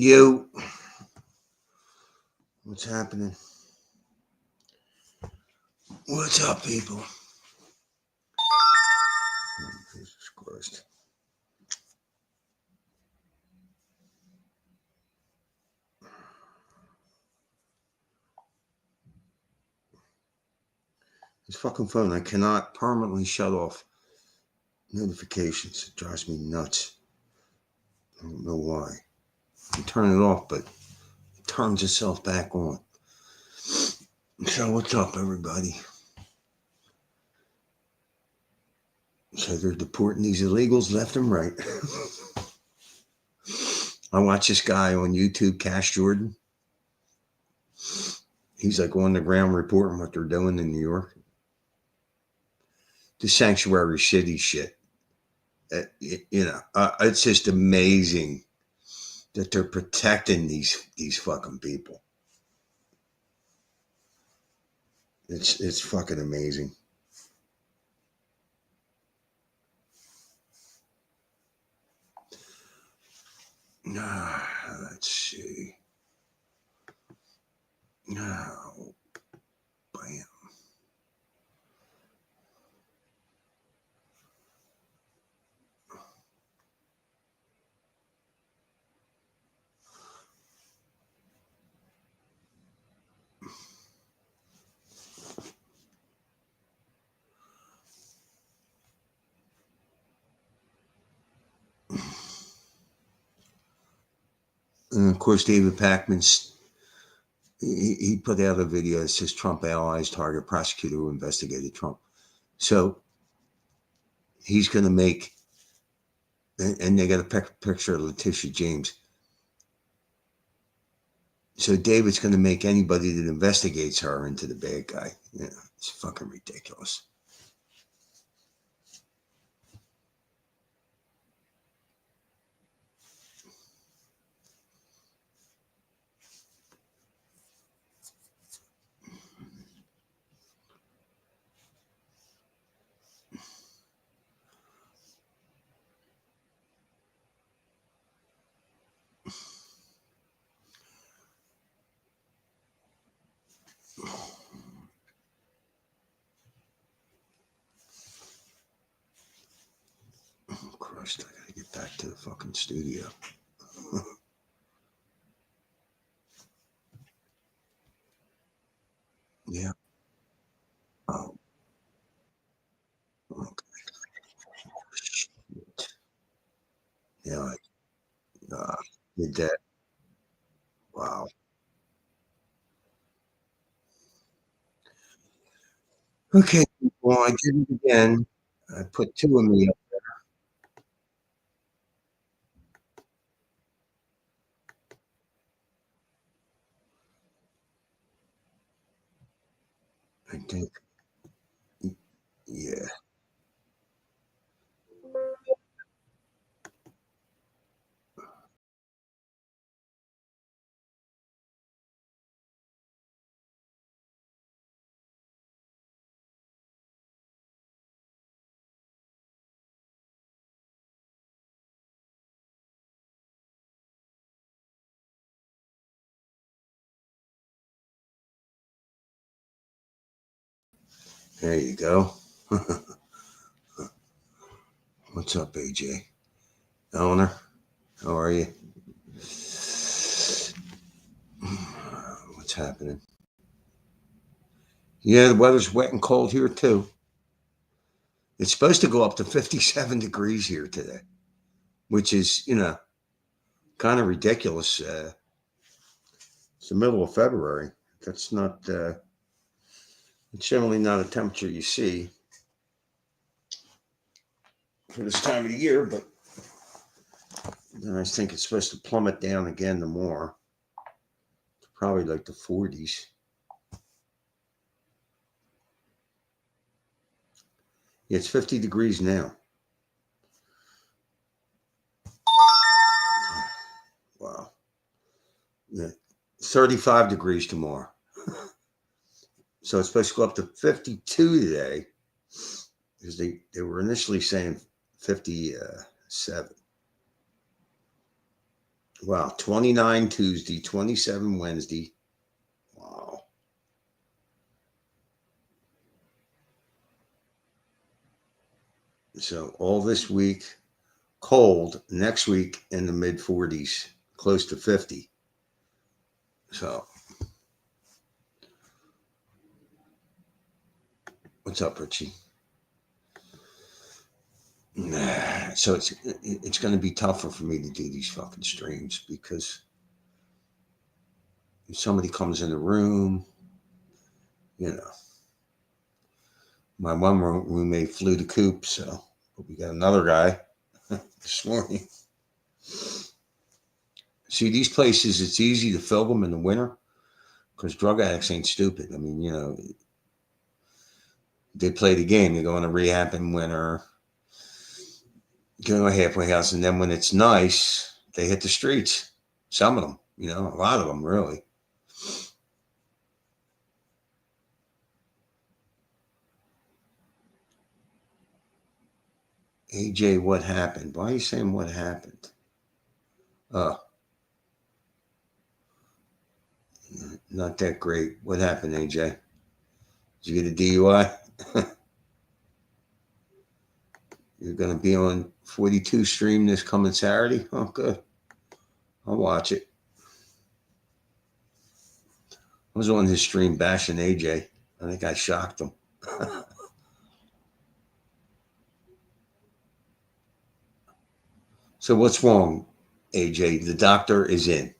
You, what's happening? What's up, people? Oh, Jesus Christ. This fucking phone, I cannot permanently shut off notifications. It drives me nuts. I don't know why. You turn it off, but it turns itself back on. So what's up, everybody? So they're deporting these illegals left and right. I watch this guy on YouTube, Cash Jordan. He's like on the ground reporting what they're doing in New York. The sanctuary city shit. It's just amazing that they're protecting these fucking people. It's fucking amazing. Let's see. Oh, bam. And of course, David Pakman's he put out a video that says Trump allies target prosecutor who investigated Trump. So he's going to make, and they got a picture of Letitia James. So David's going to make anybody that investigates her into the bad guy. Yeah, it's fucking ridiculous. Oh, Christ, I gotta get back to the fucking studio. Yeah. Oh, okay. Shit. Yeah, did that. Wow. Okay, well, I did it again. I put two of me up. I think, yeah. There you go. What's up, AJ? Eleanor, how are you? What's happening? Yeah, the weather's wet and cold here too. It's supposed to go up to 57 degrees here today, which is, kind of ridiculous. It's the middle of February. That's not, it's generally not a temperature you see for this time of the year, but then I think it's supposed to plummet down again tomorrow. Probably like the 40s. Yeah, it's 50 degrees now. Wow. Yeah. 35 degrees tomorrow. So it's supposed to go up to 52 today because they were initially saying 57. Wow, 29 Tuesday, 27 Wednesday. Wow. So all this week, cold. Next week in the mid 40s, close to 50. So what's up, Richie? So it's going to be tougher for me to do these fucking streams because if somebody comes in the room, you know, my one roommate flew the coop, so but we got another guy this morning. See, these places, it's easy to fill them in the winter because drug addicts ain't stupid. I mean, you know, they play the game. They go in a rehab in winter, go to a halfway house, and then when it's nice, they hit the streets. Some of them, you know, a lot of them, really. AJ, what happened? Why are you saying what happened? Uh, Not that great. What happened, AJ? Did you get a DUI? You're going to be on 42 stream this coming Saturday? Oh, good. I'll watch it. I was on his stream bashing AJ. I think I shocked him. So what's wrong, AJ? The doctor is in.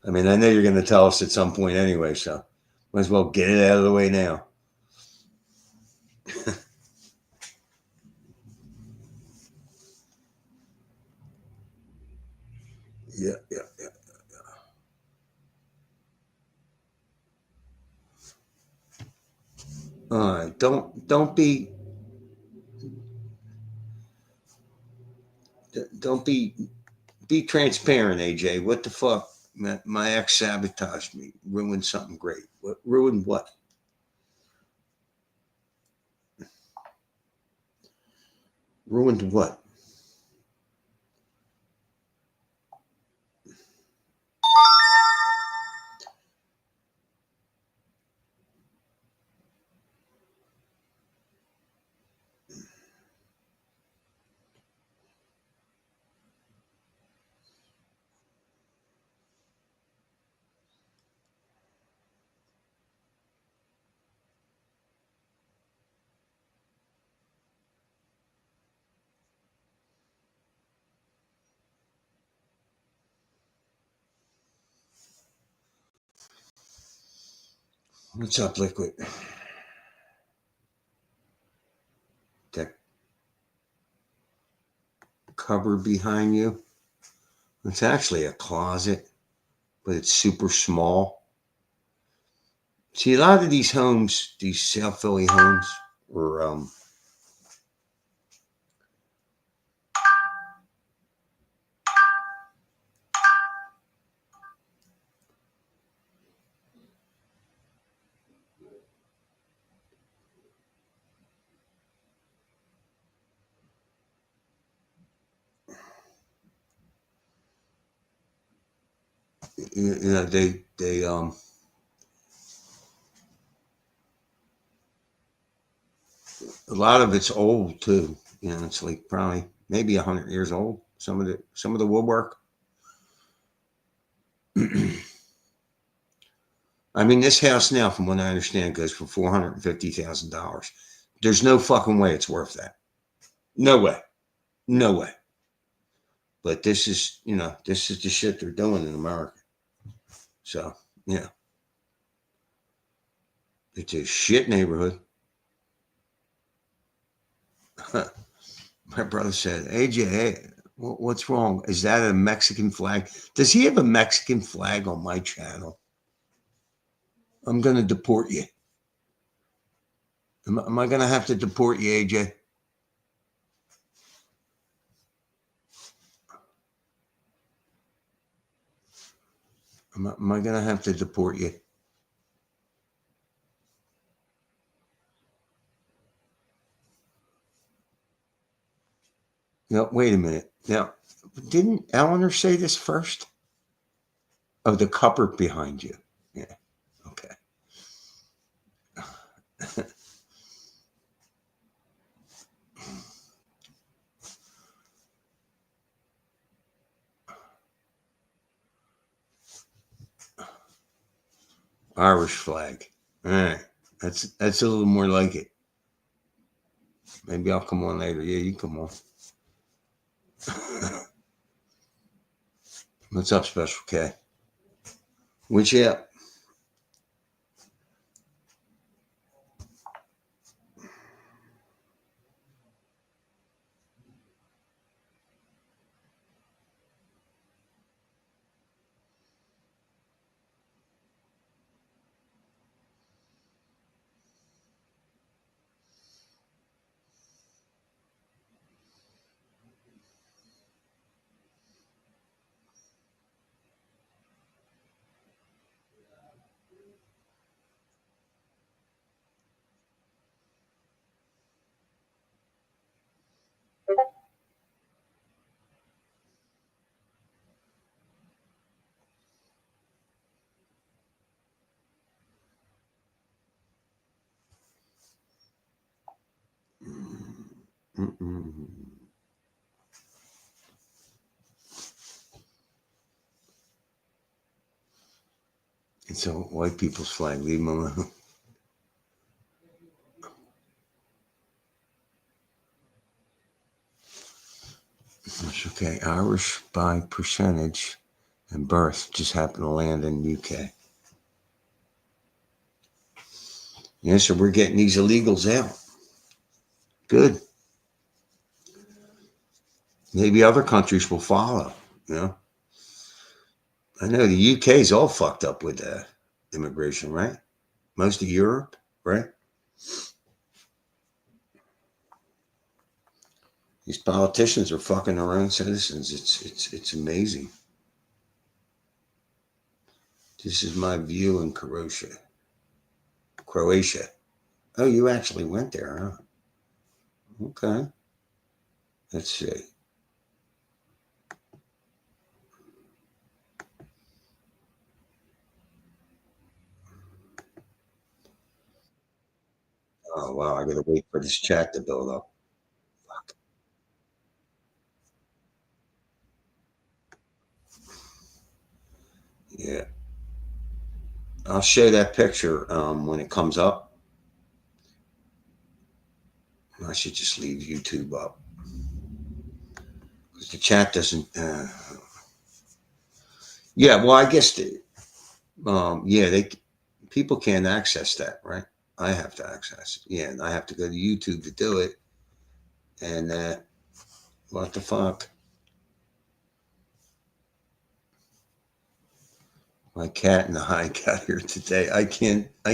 I mean, I know you're going to tell us at some point anyway, so might as well get it out of the way now. Yeah. All right. Don't be transparent, AJ. What the fuck? My ex sabotaged me, ruined something great. What ruined what? Ruined what? What's up, Liquid? That cupboard behind you. It's actually a closet, but it's super small. See, a lot of these homes, these South Philly homes, or you know, they a lot of it's old too. You know, it's like probably maybe 100 years old. Some of the woodwork. I mean, this house now, from what I understand, goes for $450,000. There's no fucking way it's worth that. No way. No way. But this is, you know, this is the shit they're doing in America. So, yeah, it's a shit neighborhood. My brother said, AJ, what's wrong? Is that a Mexican flag? Does he have a Mexican flag on my channel? I'm going to deport you. Am I going to have to deport you, AJ? Am I going to have to deport you? No, wait a minute. Now, didn't Eleanor say this first? Oh, the cupboard behind you. Yeah. Okay. Irish flag. All right. That's a little more like it. Maybe I'll come on later. Yeah, you come on. What's up, Special K? Which yeah. Mm-mm. It's a white people's flag. Leave them alone. It's okay. Irish by percentage and birth just happened to land in the UK. Yeah, so we're getting these illegals out. Good. Maybe other countries will follow. You know, I know the UK is all fucked up with immigration, right? Most of Europe, right? These politicians are fucking their own citizens. It's amazing. This is my view in Croatia. Croatia. Oh, you actually went there, huh? Okay. Let's see. Oh wow, I gotta wait for this chat to build up. Fuck. Yeah. I'll show that picture when it comes up. I should just leave YouTube up because the chat doesn't. Yeah, well, I guess yeah, they people can't access that, right? I have to access it. Yeah, and I have to go to YouTube to do it. And what the fuck? My cat and I got here today. I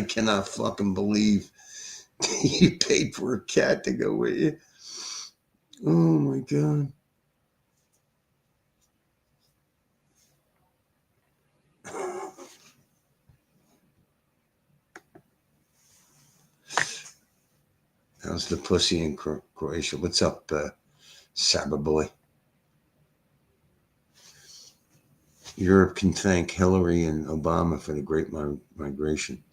cannot fucking believe you paid for a cat to go with you. Oh my god. How's the pussy in Croatia? What's up, Saber boy? Europe can thank Hillary and Obama for the great migration.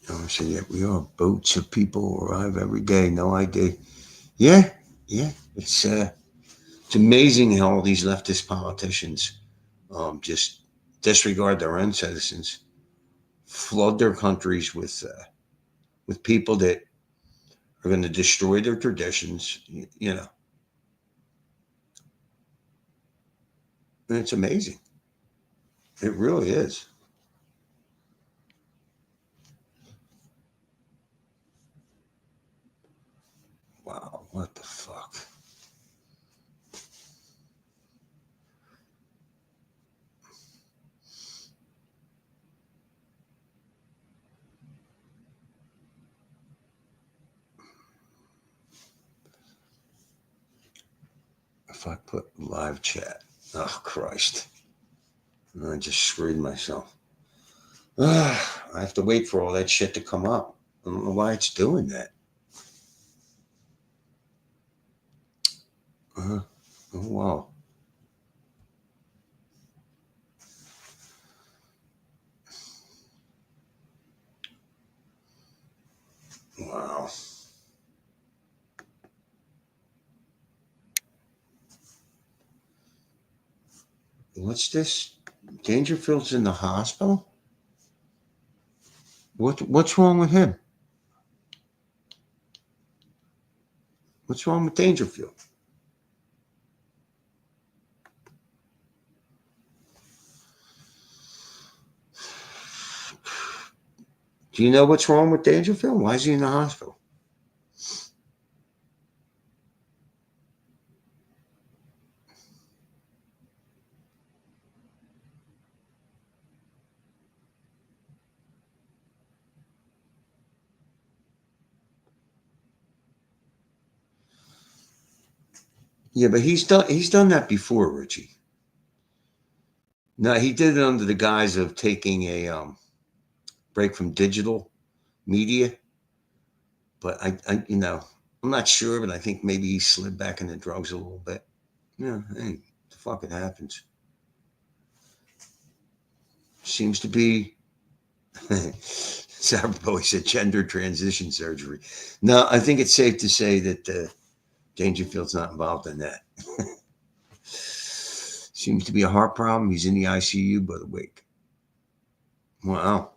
Oh, so yeah, we are boats of people arrive every day. No idea. Yeah, yeah. It's amazing how all these leftist politicians just disregard their own citizens, flood their countries with people that are going to destroy their traditions. You know, and it's amazing. It really is. Wow, what the fuck? If I put live chat, oh Christ, I just screwed myself. I have to wait for all that shit to come up. I don't know why it's doing that. Oh, wow. Wow. What's this? Dangerfield's in the hospital? What's wrong with him? What's wrong with Dangerfield? Do you know what's wrong with Dangerfield? Why is he in the hospital? Yeah, but he's done that before, Richie. No, he did it under the guise of taking a break from digital media. But I'm not sure, but I think maybe he slid back into drugs a little bit. Yeah, hey, the fuck it happens. Seems to be Sarah said gender transition surgery. No, I think it's safe to say that Dangerfield's not involved in that. Seems to be a heart problem. He's in the ICU, but awake. Wow.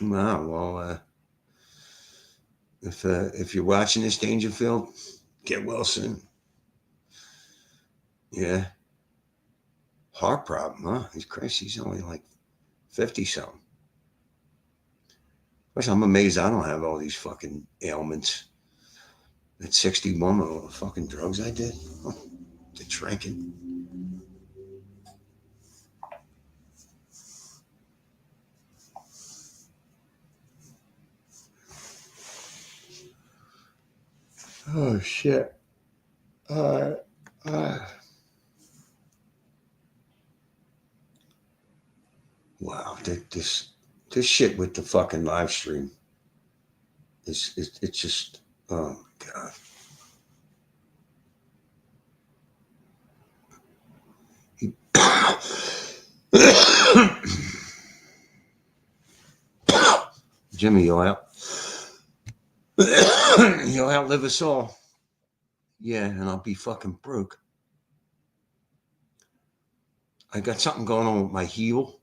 Wow. Well, if you're watching this, Dangerfield, get well soon. Yeah. Heart problem, huh? He's crazy. He's only like 50 something. Course, I'm amazed I don't have all these fucking ailments. At 61, with all the fucking drugs I did, the drinking. Oh shit. Uh, uh, wow, this shit with the fucking live stream is it's just oh my god. Jimmy, you'll outlive us all. Yeah, and I'll be fucking broke. I got something going on with my heel.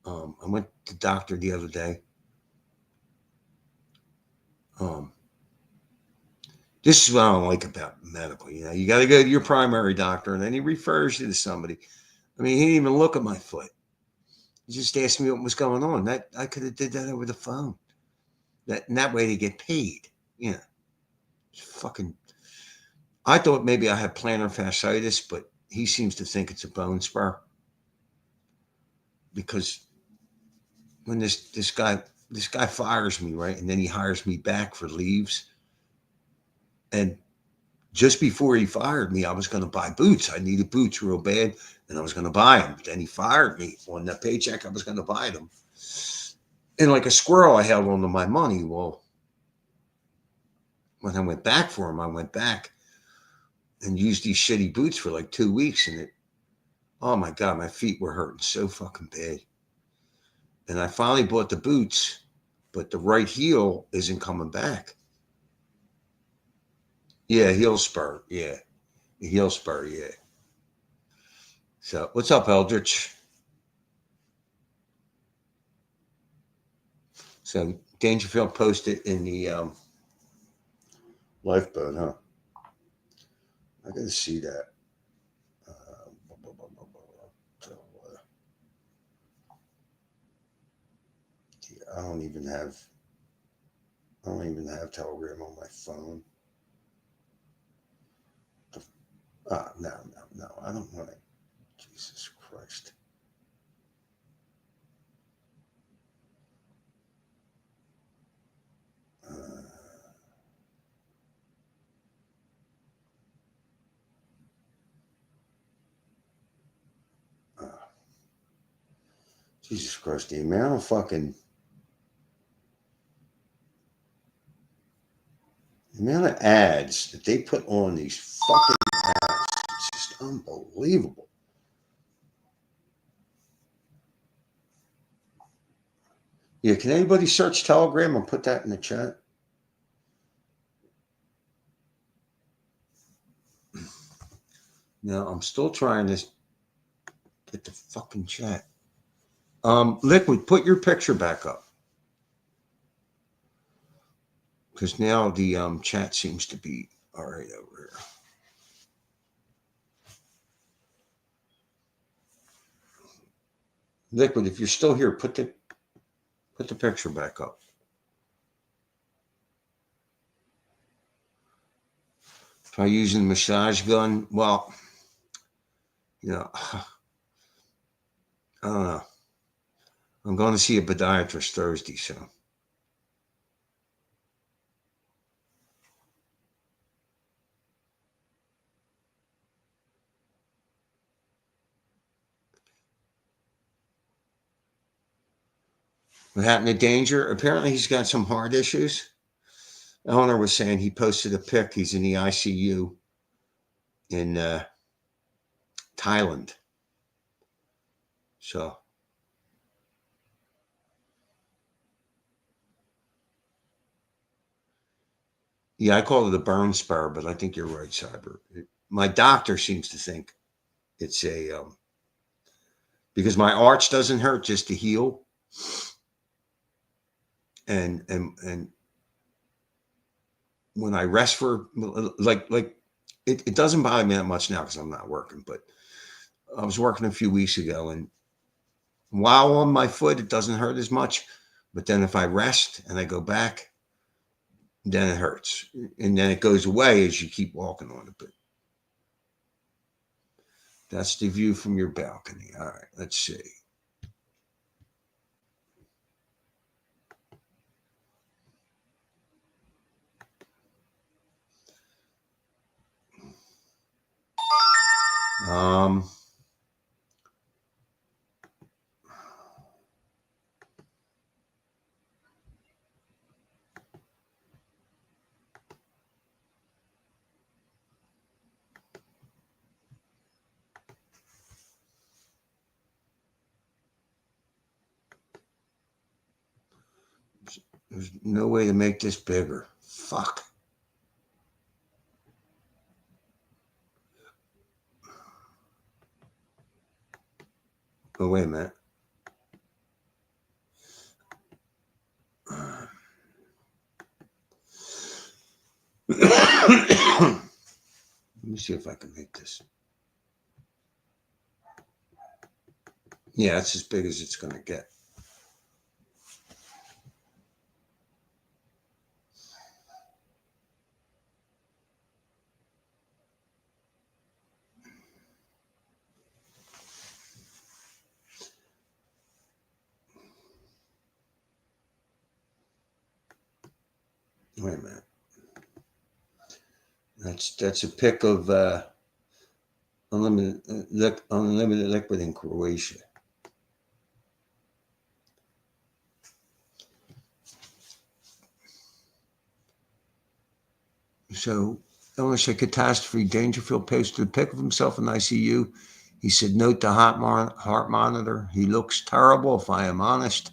I went to the doctor the other day. Um, this is what I don't like about medical. You got to go to your primary doctor, and then he refers you to somebody. I mean, he didn't even look at my foot. He just asked me what was going on. That I could have did that over the phone. That way they get paid. Yeah, fucking. I thought maybe I had plantar fasciitis, but he seems to think it's a bone spur because when this guy fires me, right, and then he hires me back for leaves, and just before he fired me, I was going to buy boots. I needed boots real bad, and I was going to buy them. But then he fired me on the paycheck. I was going to buy them, and like a squirrel, I held on to my money. Well, when I went back for him, I went back and used these shitty boots for like 2 weeks, and oh my god, my feet were hurting so fucking bad. And I finally bought the boots, but the right heel isn't coming back. Yeah, heel spur. Yeah, heel spur. Yeah. So what's up, Eldritch? So Dangerfield posted in the lifeboat, huh? I gotta see that. So, yeah, I don't even have Telegram on my phone. No, no, no. I don't want it. Jesus Christ. Uh, uh, Jesus Christ, the amount of fucking The amount of ads that they put on these fucking ads, it's just unbelievable. Yeah, can anybody search Telegram and put that in the chat? No, I'm still trying to get the fucking chat. Liquid, put your picture back up. Because now the chat seems to be all right over here. Liquid, if you're still here, put the picture back up. Try using the massage gun. Well, I don't know. I'm going to see a podiatrist Thursday, so. What happened to Danger? Apparently, he's got some heart issues. Eleanor was saying he posted a pic. He's in the ICU in Thailand. So. Yeah, I call it a burn spur, but I think you're right, Cyber. My doctor seems to think it's a because my arch doesn't hurt, just to heal, and when I rest for like it doesn't bother me that much now because I'm not working, but I was working a few weeks ago, and while on my foot it doesn't hurt as much, but then if I rest and I go back, then it hurts, and then it goes away as you keep walking on it. But that's the view from your balcony. All right, let's see. Um, there's no way to make this bigger. Fuck. Oh, wait a minute. Let me see if I can make this. Yeah, it's as big as it's going to get. Wait a minute. That's a pic of unlimited liquid in Croatia. So, Illinois catastrophe. Dangerfield posted a pic of himself in ICU. He said, "Note the heart monitor. He looks terrible. If I am honest,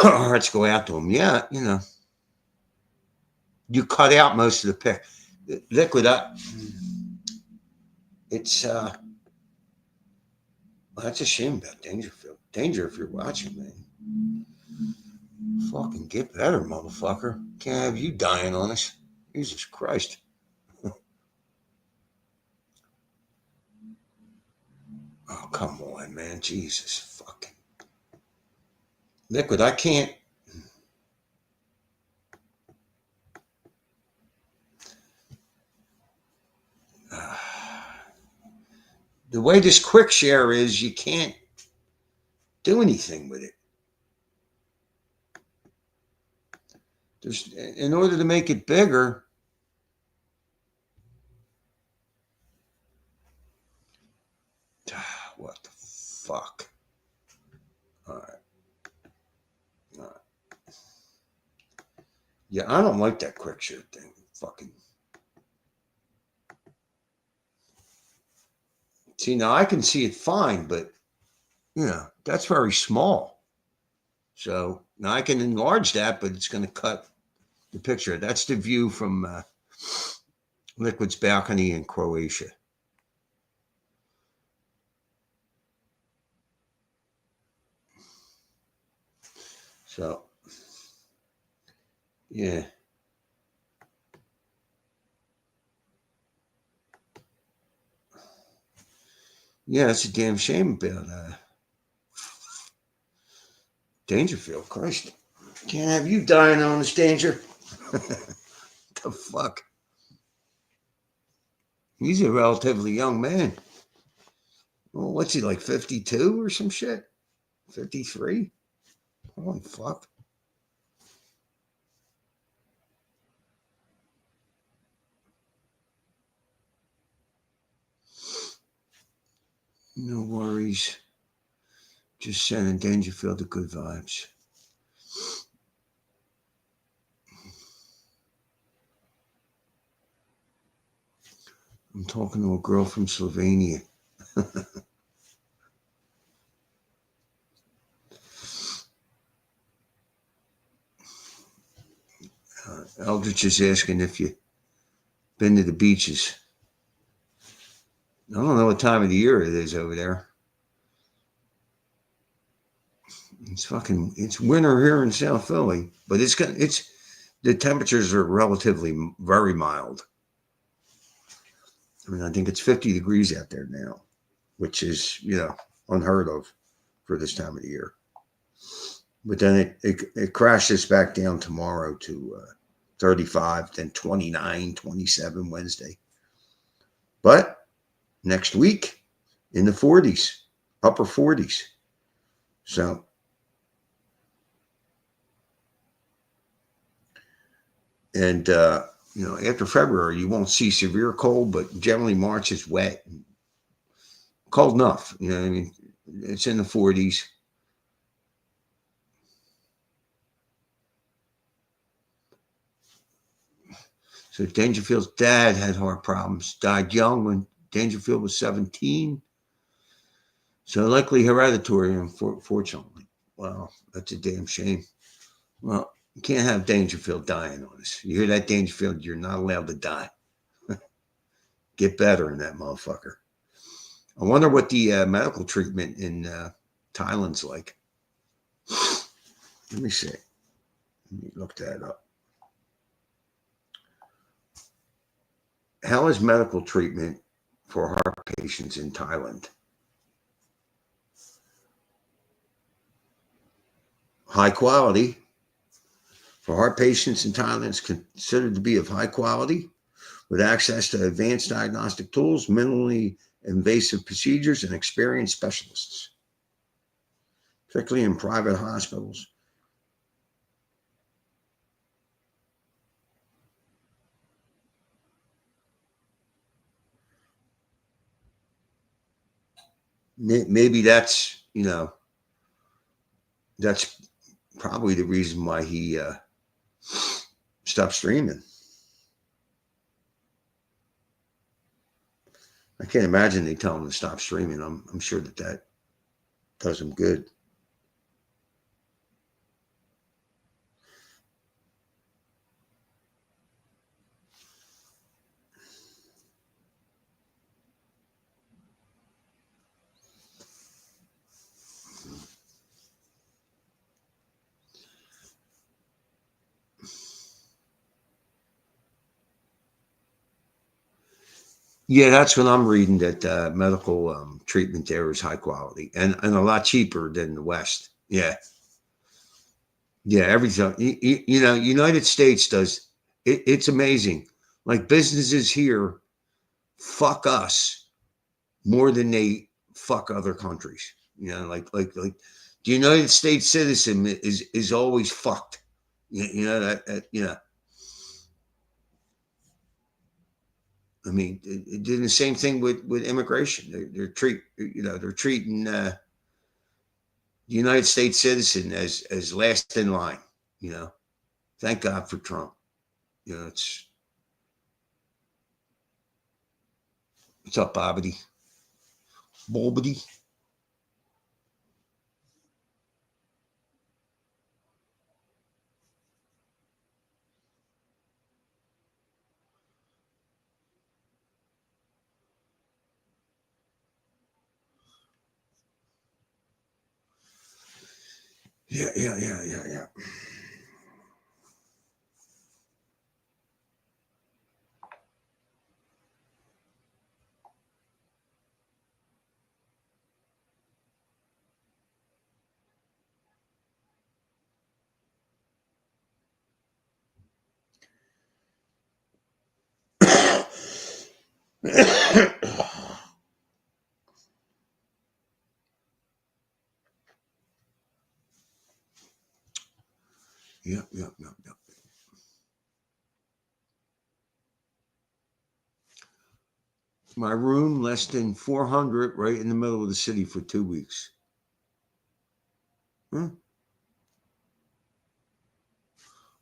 our hearts go out to him." Yeah, you cut out most of the pic. Liquid up. It's that's a shame about Dangerfield. Danger, if you're watching, man. Fucking get better, motherfucker. Can't have you dying on us. Jesus Christ. Oh, come on, man. Jesus fucking. Liquid, I can't. The way this quick share is, you can't do anything with it. There's, in order to make it bigger, what the fuck? All right. Yeah, I don't like that quick shirt thing. Fucking. See, now I can see it fine, but that's very small. So now I can enlarge that, but it's going to cut the picture. That's the view from Liquid's balcony in Croatia. So, yeah. Yeah, it's a damn shame about Dangerfield. Christ. Can't have you dying on this danger. The fuck? He's a relatively young man. Well, what's he, like 52 or some shit? 53? Holy fuck. No worries. Just sending Dangerfield the good vibes. I'm talking to a girl from Slovenia. Eldridge is asking if you've been to the beaches. I don't know what time of the year it is over there. It's winter here in South Philly, but the temperatures are relatively very mild. I mean, I think it's 50 degrees out there now, which is, unheard of for this time of the year. But then it crashes back down tomorrow to 35, then 29, 27 Wednesday. But next week in the 40s, upper 40s. So, and, after February, you won't see severe cold, but generally March is wet. Cold enough. I mean, it's in the 40s. So Dangerfield's dad had heart problems, died young when Dangerfield was 17. So likely hereditary, unfortunately. Wow, that's a damn shame. Well, you can't have Dangerfield dying on us. You hear that, Dangerfield? You're not allowed to die. Get better in that motherfucker. I wonder what the medical treatment in Thailand's like. Let me see. Let me look that up. How is medical treatment for heart patients in Thailand? High quality. For heart patients in Thailand, it's considered to be of high quality, with access to advanced diagnostic tools, minimally invasive procedures, and experienced specialists, particularly in private hospitals. Maybe that's probably the reason why he stopped streaming. I can't imagine they tell him to stop streaming. I'm sure that does him good. Yeah, that's what I'm reading. That medical treatment there is high quality and a lot cheaper than the West. Yeah, yeah. Everything United States does. It's amazing. Like businesses here, fuck us more than they fuck other countries. Like the United States citizen is always fucked. That. I mean, it did the same thing with immigration. They're treating the United States citizen as last in line. Thank God for Trump. You know, what's up, Bobbity? Bobbity? Yeah. Yep. My room, less than 400, right in the middle of the city for 2 weeks. Huh?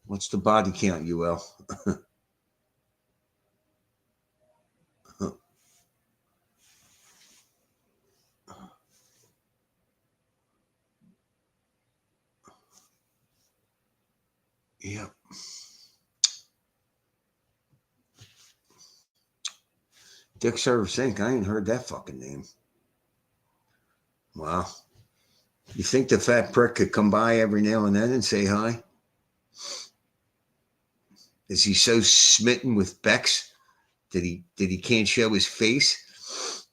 What's the body count, UL? Yep. Dick Service Inc. I ain't heard that fucking name. Wow. You think the fat prick could come by every now and then and say hi? Is he so smitten with Bex that he can't show his face?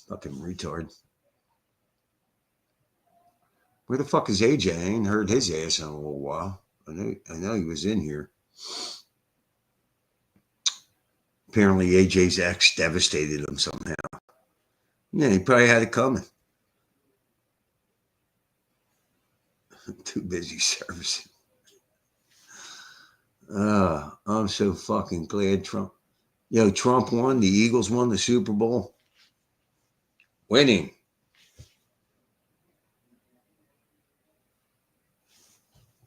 Fucking retard. Where the fuck is AJ? I ain't heard his ass in a little while. I know he was in here. Apparently AJ's ex devastated him somehow. Yeah, he probably had it coming. Too busy servicing. I'm so fucking glad Trump won. The Eagles won the Super Bowl. Winning.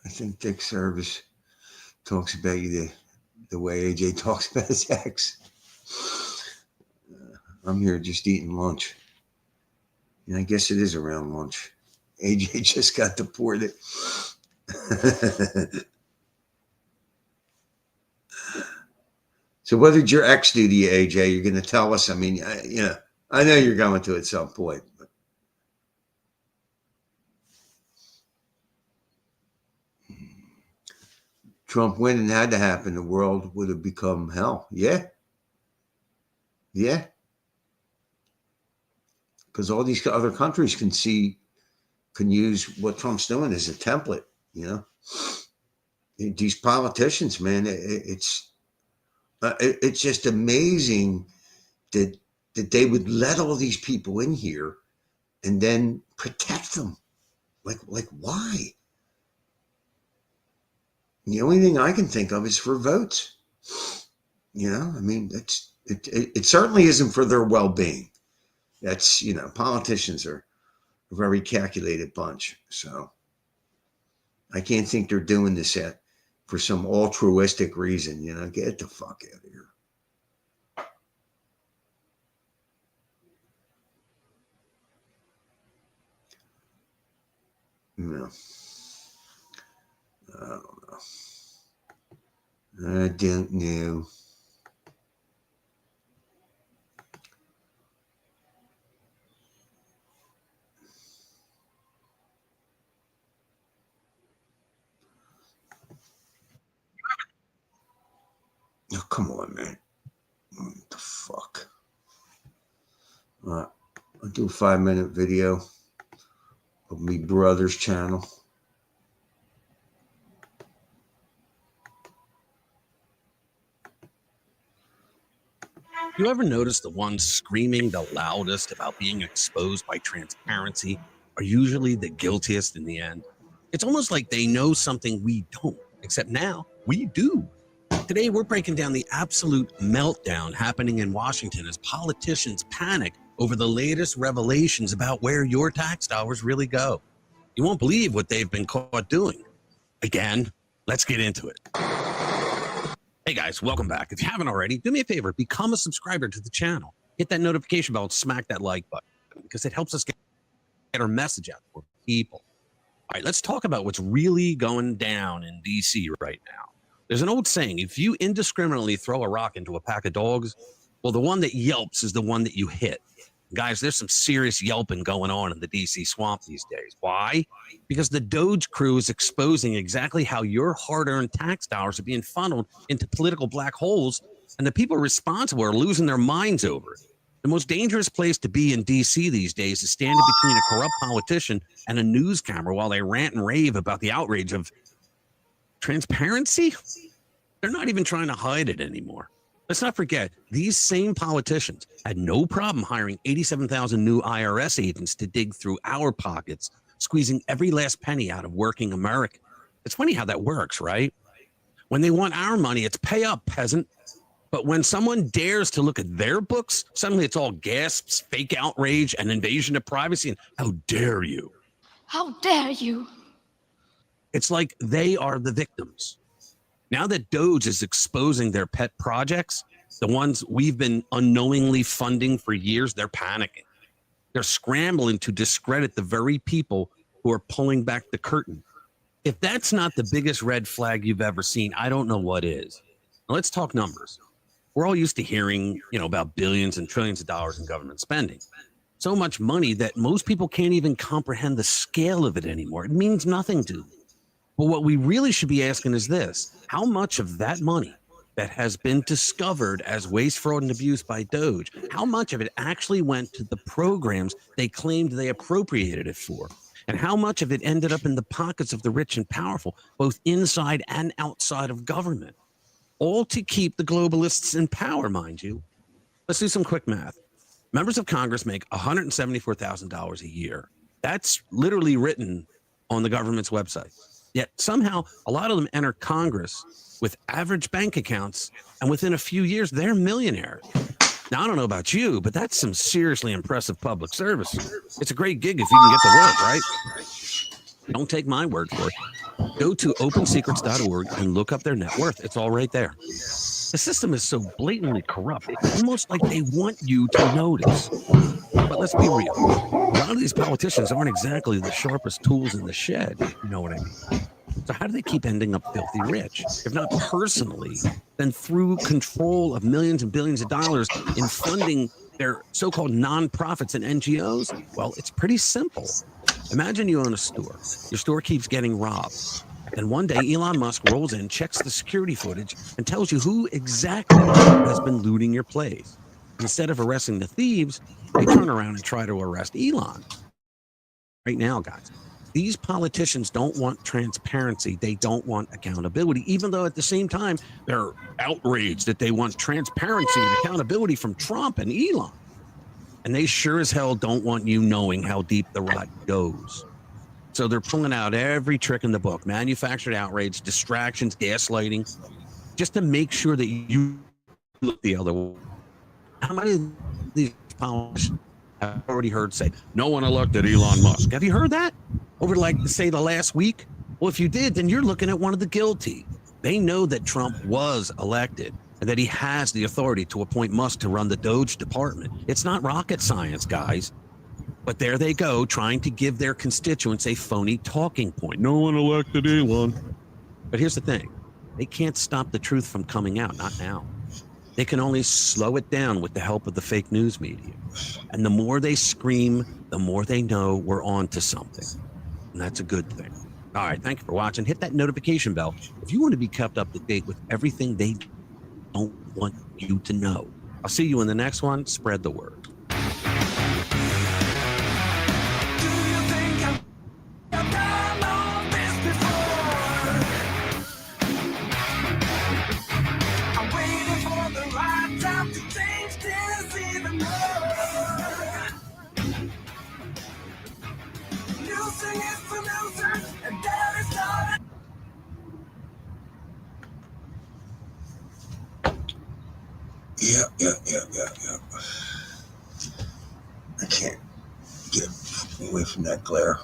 I think Dick Service talks about you the way AJ talks about his ex. I'm here just eating lunch. And I guess it is around lunch. AJ just got deported. So what did your ex do to you, AJ? You're going to tell us? I mean, I know you're going to at some point. But. Trump winning had to happen. The world would have become hell. Yeah. Because all these other countries can use what Trump's doing as a template. These politicians, man, it's just amazing that they would let all these people in here and then protect them. Like why? The only thing I can think of is for votes. I mean, it certainly isn't for their well-being. That's, politicians are a very calculated bunch. So I can't think they're doing this for some altruistic reason. Get the fuck out of here. No. I don't know. I don't know. Oh, come on, man. What the fuck? I'll do a 5-minute video of me brother's channel. You ever notice the ones screaming the loudest about being exposed by transparency are usually the guiltiest in the end? It's almost like they know something we don't, except now we do. Today, we're breaking down the absolute meltdown happening in Washington as politicians panic over the latest revelations about where your tax dollars really go. You won't believe what they've been caught doing. Again, let's get into it. Hey guys, welcome back. If you haven't already, do me a favor, become a subscriber to the channel. Hit that notification bell and smack that like button because it helps us get our message out to people. All right, let's talk about what's really going down in DC right now. There's an old saying, if you indiscriminately throw a rock into a pack of dogs, well, the one that yelps is the one that you hit. Guys, there's some serious yelping going on in the DC swamp these days. Why? Because the Doge crew is exposing exactly how your hard-earned tax dollars are being funneled into political black holes, and the people responsible are losing their minds over it. The most dangerous place to be in DC these days is standing between a corrupt politician and a news camera while they rant and rave about the outrage of transparency. They're not even trying to hide it anymore. Let's not forget, these same politicians had no problem hiring 87,000 new IRS agents to dig through our pockets, squeezing every last penny out of working American. It's funny how that works, right? When they want our money, it's pay up, peasant. But when someone dares to look at their books, suddenly it's all gasps, fake outrage, and invasion of privacy. And how dare you? How dare you? It's like they are the victims. Now that Doge is exposing their pet projects, the ones we've been unknowingly funding for years, they're panicking. They're scrambling to discredit the very people who are pulling back the curtain. If that's not the biggest red flag you've ever seen, I don't know what is. Now, let's talk numbers. We're all used to hearing, about billions and trillions of dollars in government spending. So much money that most people can't even comprehend the scale of it anymore. It means nothing to them. But what we really should be asking is this: how much of that money that has been discovered as waste, fraud, and abuse by Doge, how much of it actually went to the programs they claimed they appropriated it for? And how much of it ended up in the pockets of the rich and powerful, both inside and outside of government? All to keep the globalists in power, mind you. Let's do some quick math. Members of Congress make $174,000 a year. That's literally written on the government's website. Yet somehow a lot of them enter Congress with average bank accounts, and within a few years, they're millionaires. Now, I don't know about you, but that's some seriously impressive public service. It's a great gig if you can get to work, right? Don't take my word for it. Go to opensecrets.org and look up their net worth. It's all right there. The system is so blatantly corrupt, it's almost like they want you to notice. But let's be real. A lot of these politicians aren't exactly the sharpest tools in the shed. You know what I mean? So how do they keep ending up filthy rich? If not personally, then through control of millions and billions of dollars in funding their so-called nonprofits and NGOs? Well, it's pretty simple. Imagine you own a store. Your store keeps getting robbed. And one day, Elon Musk rolls in, checks the security footage, and tells you who exactly has been looting your place. Instead of arresting the thieves, they turn around and try to arrest Elon. Right now, guys, these politicians don't want transparency. They don't want accountability, even though at the same time, they're outraged that they want transparency and accountability from Trump and Elon. And they sure as hell don't want you knowing how deep the rot goes. So they're pulling out every trick in the book: manufactured outrage, distractions, gaslighting, just to make sure that you look the other way. How many of these politicians have already heard say, no one elected Elon Musk? Have you heard that over, say, the last week? Well, if you did, then you're looking at one of the guilty. They know that Trump was elected and that he has the authority to appoint Musk to run the Doge department. It's not rocket science, guys. But there they go, trying to give their constituents a phony talking point. No one elected Elon. But here's the thing. They can't stop the truth from coming out, not now. They can only slow it down with the help of the fake news media. And the more they scream, the more they know we're on to something. And that's a good thing. All right, thank you for watching. Hit that notification bell if you want to be kept up to date with everything they don't want you to know. I'll see you in the next one. Spread the word. Yeah. I can't get away from that glare.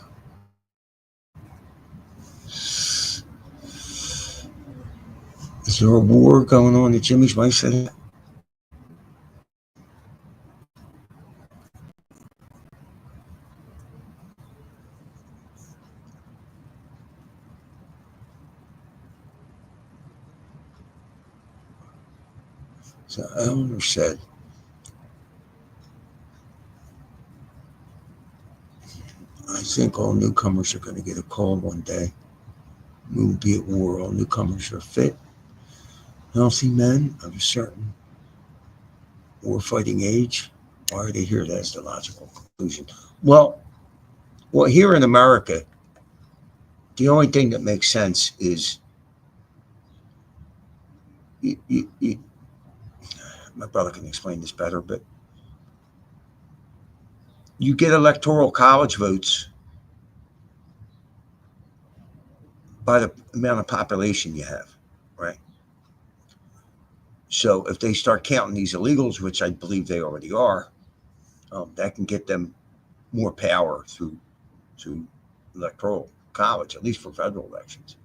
Is there a war going on that Jimmy's wife said? So Eleanor said, I think all newcomers are going to get a call one day. We will be at war. All newcomers are fit, healthy men of a certain war-fighting age. Why are they here? That's the logical conclusion. Well, here in America, the only thing that makes sense is my brother can explain this better, but you get electoral college votes by the amount of population you have, right? So if they start counting these illegals, which I believe they already are, that can get them more power through electoral college, at least for federal elections.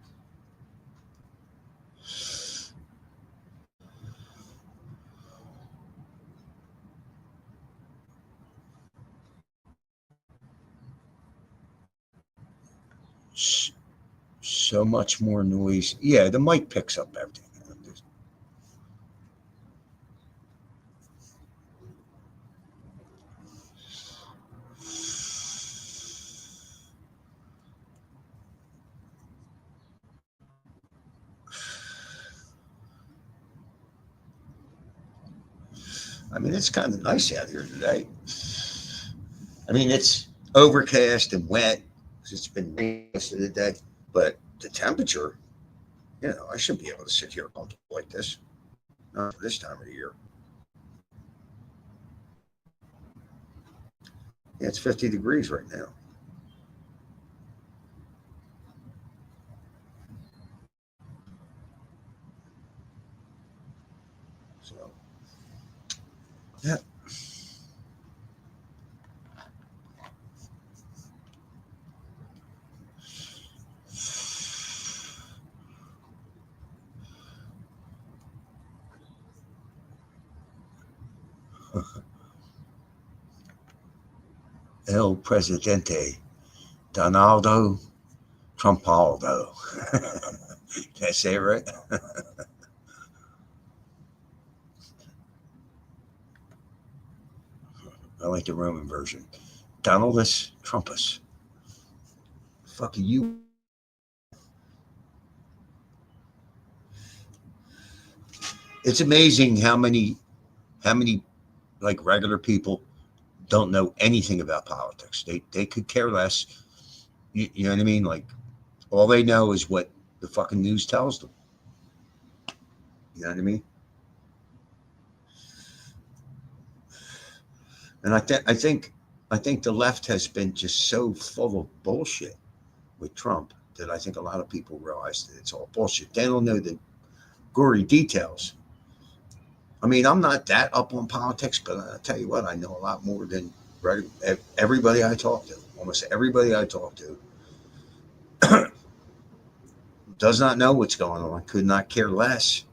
So much more noise. Yeah, the mic picks up everything. I mean, it's kind of nice out here today. I mean, it's overcast and wet. It's been raining most of the day, but the temperature, I should be able to sit here comfortable like this. Not for this time of the year. Yeah, it's 50 degrees right now. So, yeah. El Presidente Donaldo Trumpaldo. Did I say it right? I like the Roman version. Donaldus Trumpus. Fuck you. It's amazing how many like regular people don't know anything about politics. They could care less. You know what I mean? Like all they know is what the fucking news tells them. You know what I mean? And I think the left has been just so full of bullshit with Trump that I think a lot of people realize that it's all bullshit. They don't know the gory details. I mean, I'm not that up on politics, but I tell you what, I know a lot more than everybody I talk to. Almost everybody I talk to does not know what's going on, could not care less,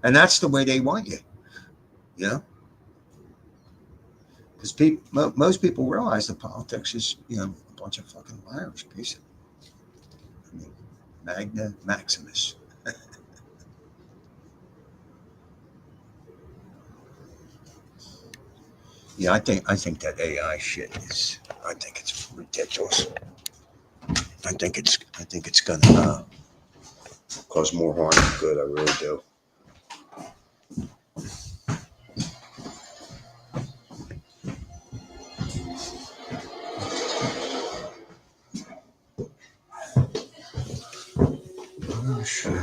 And that's the way they want you, Because most people realize that politics is, a bunch of fucking liars, basically. I mean, Magna Maximus. Yeah, I think that AI shit is. I think it's ridiculous. I think it's gonna cause more harm than good. I really do. Oh shit.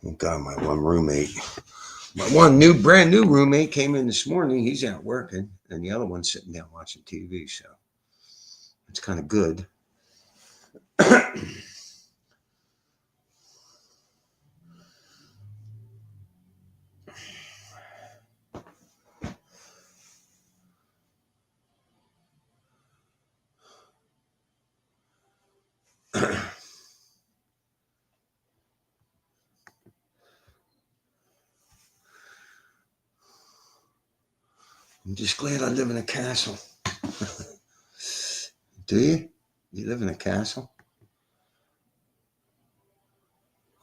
Oh God, my brand new roommate came in this morning. He's out working, and the other one's sitting down watching TV. So it's kind of good. I'm just glad I live in a castle. Do you? You live in a castle?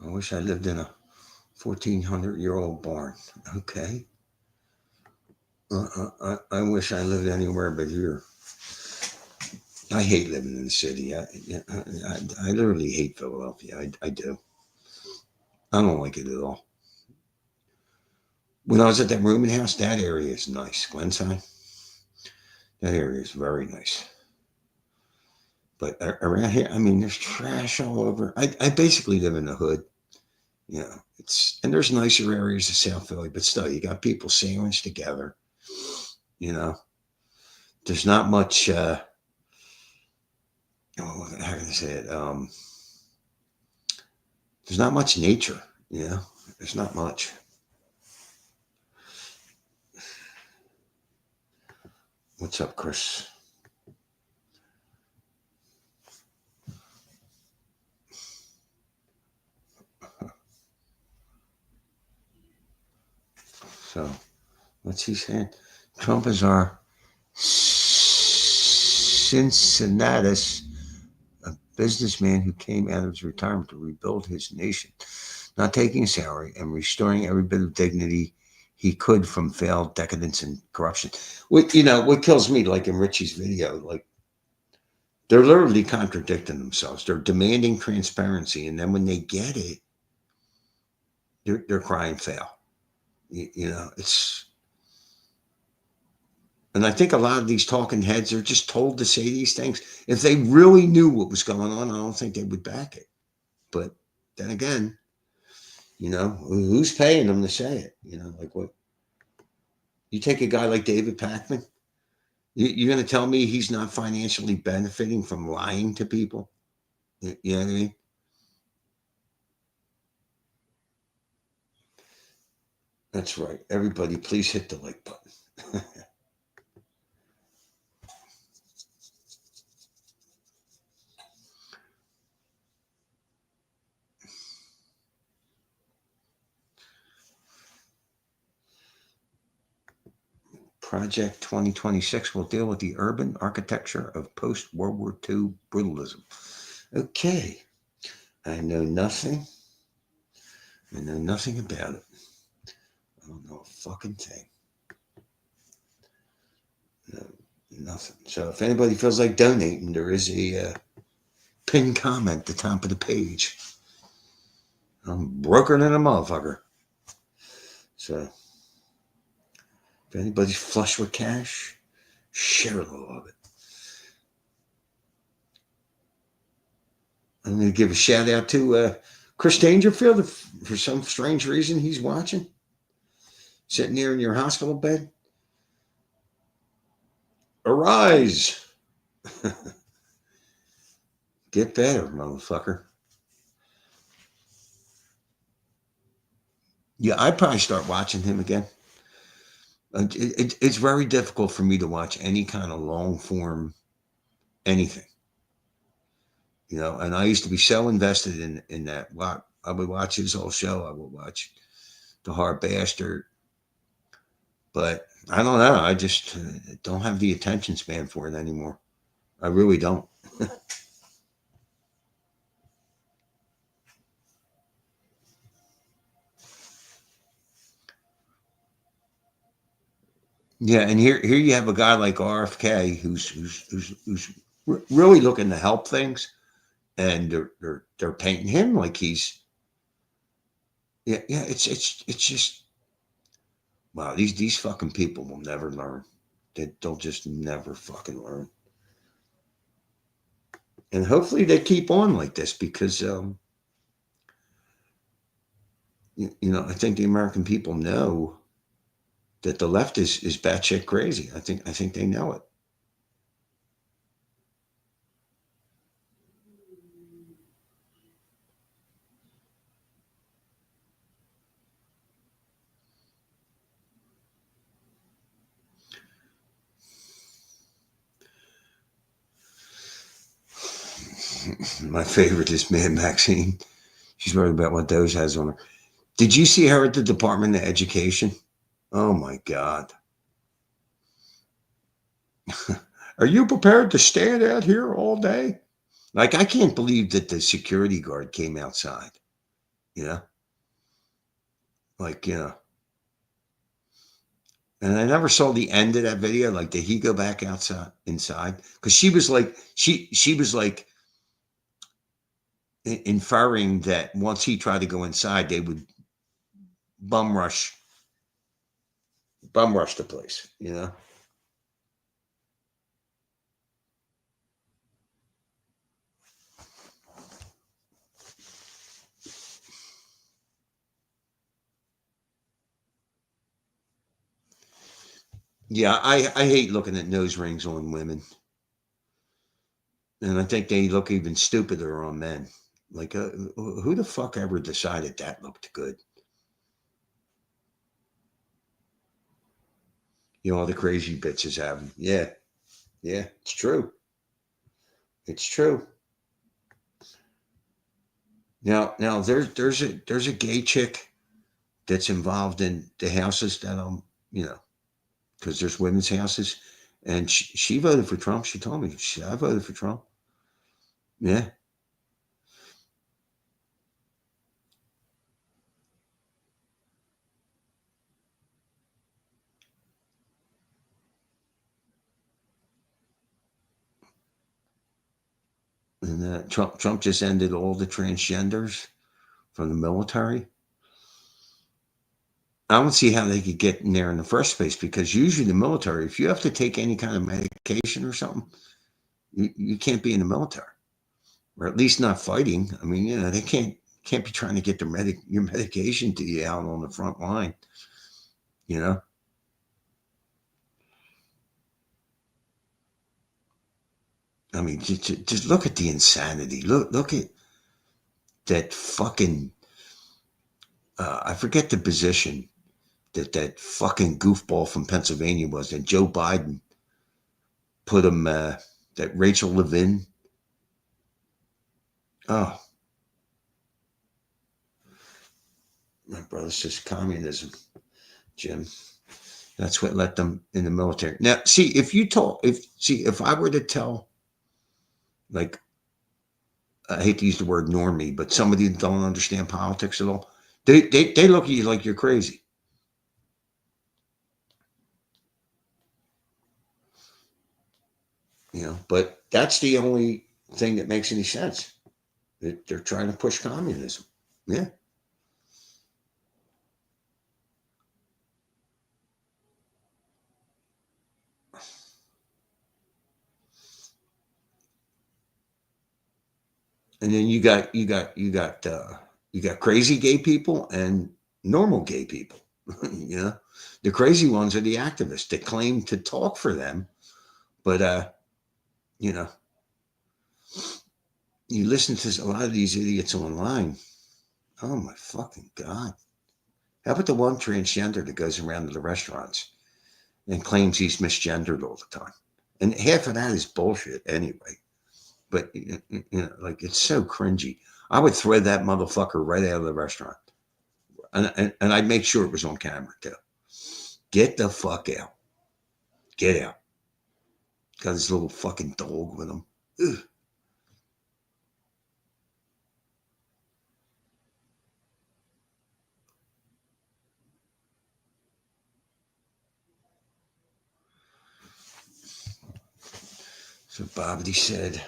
I wish I lived in a 1,400-year-old barn. Okay. I wish I lived anywhere but here. I hate living in the city. I literally hate Philadelphia. I do. I don't like it at all. When I was at that rooming house, that area is nice. Glenside, that area is very nice. But around here, I mean, there's trash all over. I basically live in the hood. You know, and there's nicer areas of South Philly, but still, you got people sandwiched together. You know, there's not much. How can I say it? There's not much nature. You know, there's not much. What's up, Chris? So, what's he saying? Trump is our Cincinnatus, a businessman who came out of his retirement to rebuild his nation, not taking a salary and restoring every bit of dignity he could from failed decadence and corruption. What kills me, like in Richie's video, like they're literally contradicting themselves. They're demanding transparency, and then when they get it, they're crying foul. It's. And I think a lot of these talking heads are just told to say these things. If they really knew what was going on, I don't think they would back it. But then again, who's paying them to say it? Like what? You take a guy like David Pakman, you're going to tell me he's not financially benefiting from lying to people? You know what I mean? That's right. Everybody, please hit the like button. Project 2026 will deal with the urban architecture of post-World War II brutalism. Okay. I know nothing. I know nothing about it. I don't know a fucking thing. No, nothing. So if anybody feels like donating, there is a pinned comment at the top of the page. I'm broker than a motherfucker. So if anybody's flush with cash, share a little of it. I'm going to give a shout out to Chris Dangerfield. If for some strange reason he's watching, sitting there in your hospital bed. Arise. Get better, motherfucker. Yeah, I'd probably start watching him again. It's very difficult for me to watch any kind of long form anything. And I used to be so invested in that. I would watch his whole show. I would watch The Hard Bastard. But I don't know. I just don't have the attention span for it anymore. I really don't. Yeah, and here you have a guy like RFK who's really looking to help things, and they're painting him like he's it's just wow, these fucking people will never learn. They'll just never fucking learn. And hopefully they keep on like this because I think the American people know that the left is batshit crazy. I think they know it. My favorite is Mad Maxine. She's worried about what those has on her. Did you see her at the Department of Education? Oh my God. Are you prepared to stand out here all day? Like, I can't believe that the security guard came outside. You know? Like, you know. And I never saw the end of that video. Like, did he go back outside inside? Because she was like, she was like inferring that once he tried to go inside, they would bum rush the place, you know? Yeah, I hate looking at nose rings on women. And I think they look even stupider on men. Like, who the fuck ever decided that looked good? You know, all the crazy bitches have them. Yeah, yeah, it's true. It's true. Now there's a gay chick that's involved in the houses that you know, because there's women's houses, and she voted for Trump. She told me I voted for Trump. Yeah. And Trump just ended all the transgenders from the military. I don't see how they could get in there in the first place, because usually the military, if you have to take any kind of medication or something, you can't be in the military, or at least not fighting. I mean, you know, they can't be trying to get your medication to you out on the front line, you know. I mean, just look at the insanity. Look at that fucking. I forget the position that fucking goofball from Pennsylvania was, that Joe Biden put him. That Rachel Levin. Oh, my brother says communism, Jim. That's what let them in the military. Now, see, if I were to tell, like, I hate to use the word normie, but somebody that don't understand politics at all, they look at you like you're crazy. You know, but that's the only thing that makes any sense. They're trying to push communism. Yeah. And then you got crazy gay people and normal gay people. You know, the crazy ones are the activists that claim to talk for them, but you know, you listen to a lot of these idiots online. Oh my fucking God. How about the one transgender that goes around to the restaurants and claims he's misgendered all the time? And half of that is bullshit anyway. But, you know, like, it's so cringy. I would throw that motherfucker right out of the restaurant. And I'd make sure it was on camera too. Get the fuck out. Get out. Got his little fucking dog with him. Ugh. So Bobbity said,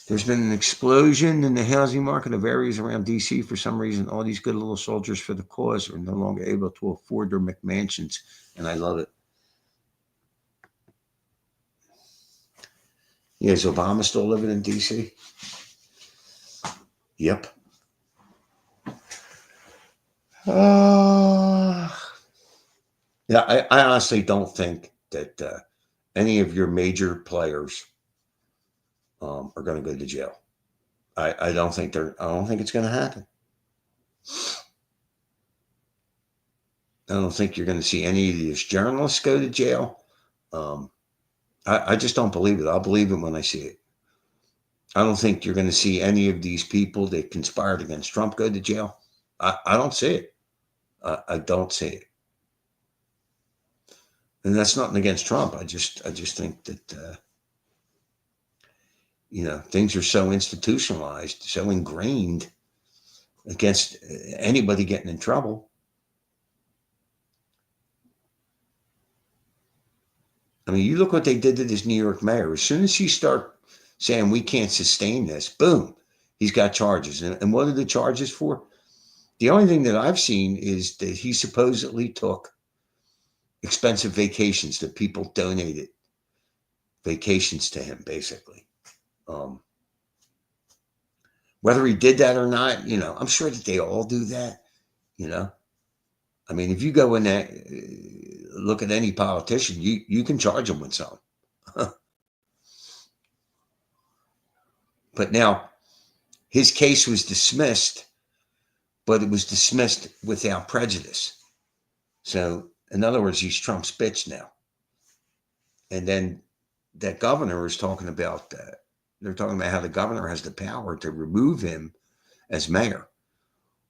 there's been an explosion in the housing market of areas around D.C. For some reason, all these good little soldiers for the cause are no longer able to afford their McMansions, and I love it. Yeah, is Obama still living in D.C.? Yep. Yeah, I honestly don't think that any of your major players are going to go to jail. I don't think it's going to happen. I don't think you're going to see any of these journalists go to jail. I just don't believe it. I'll believe it when I see it. I don't think you're going to see any of these people that conspired against Trump go to jail. I don't see it. I don't see it. And that's nothing against Trump. I just think that, things are so institutionalized, so ingrained against anybody getting in trouble. I mean, you look what they did to this New York mayor. As soon as you start saying we can't sustain this, boom, he's got charges. And what are the charges for? The only thing that I've seen is that he supposedly took expensive vacations, that people donated vacations to him, basically. Whether he did that or not, I'm sure that they all do that, I mean, if you go in there, look at any politician, you can charge them with something. But now, his case was dismissed, but it was dismissed without prejudice. So, in other words, he's Trump's bitch now. And then that governor is talking about that. They're talking about how the governor has the power to remove him as mayor.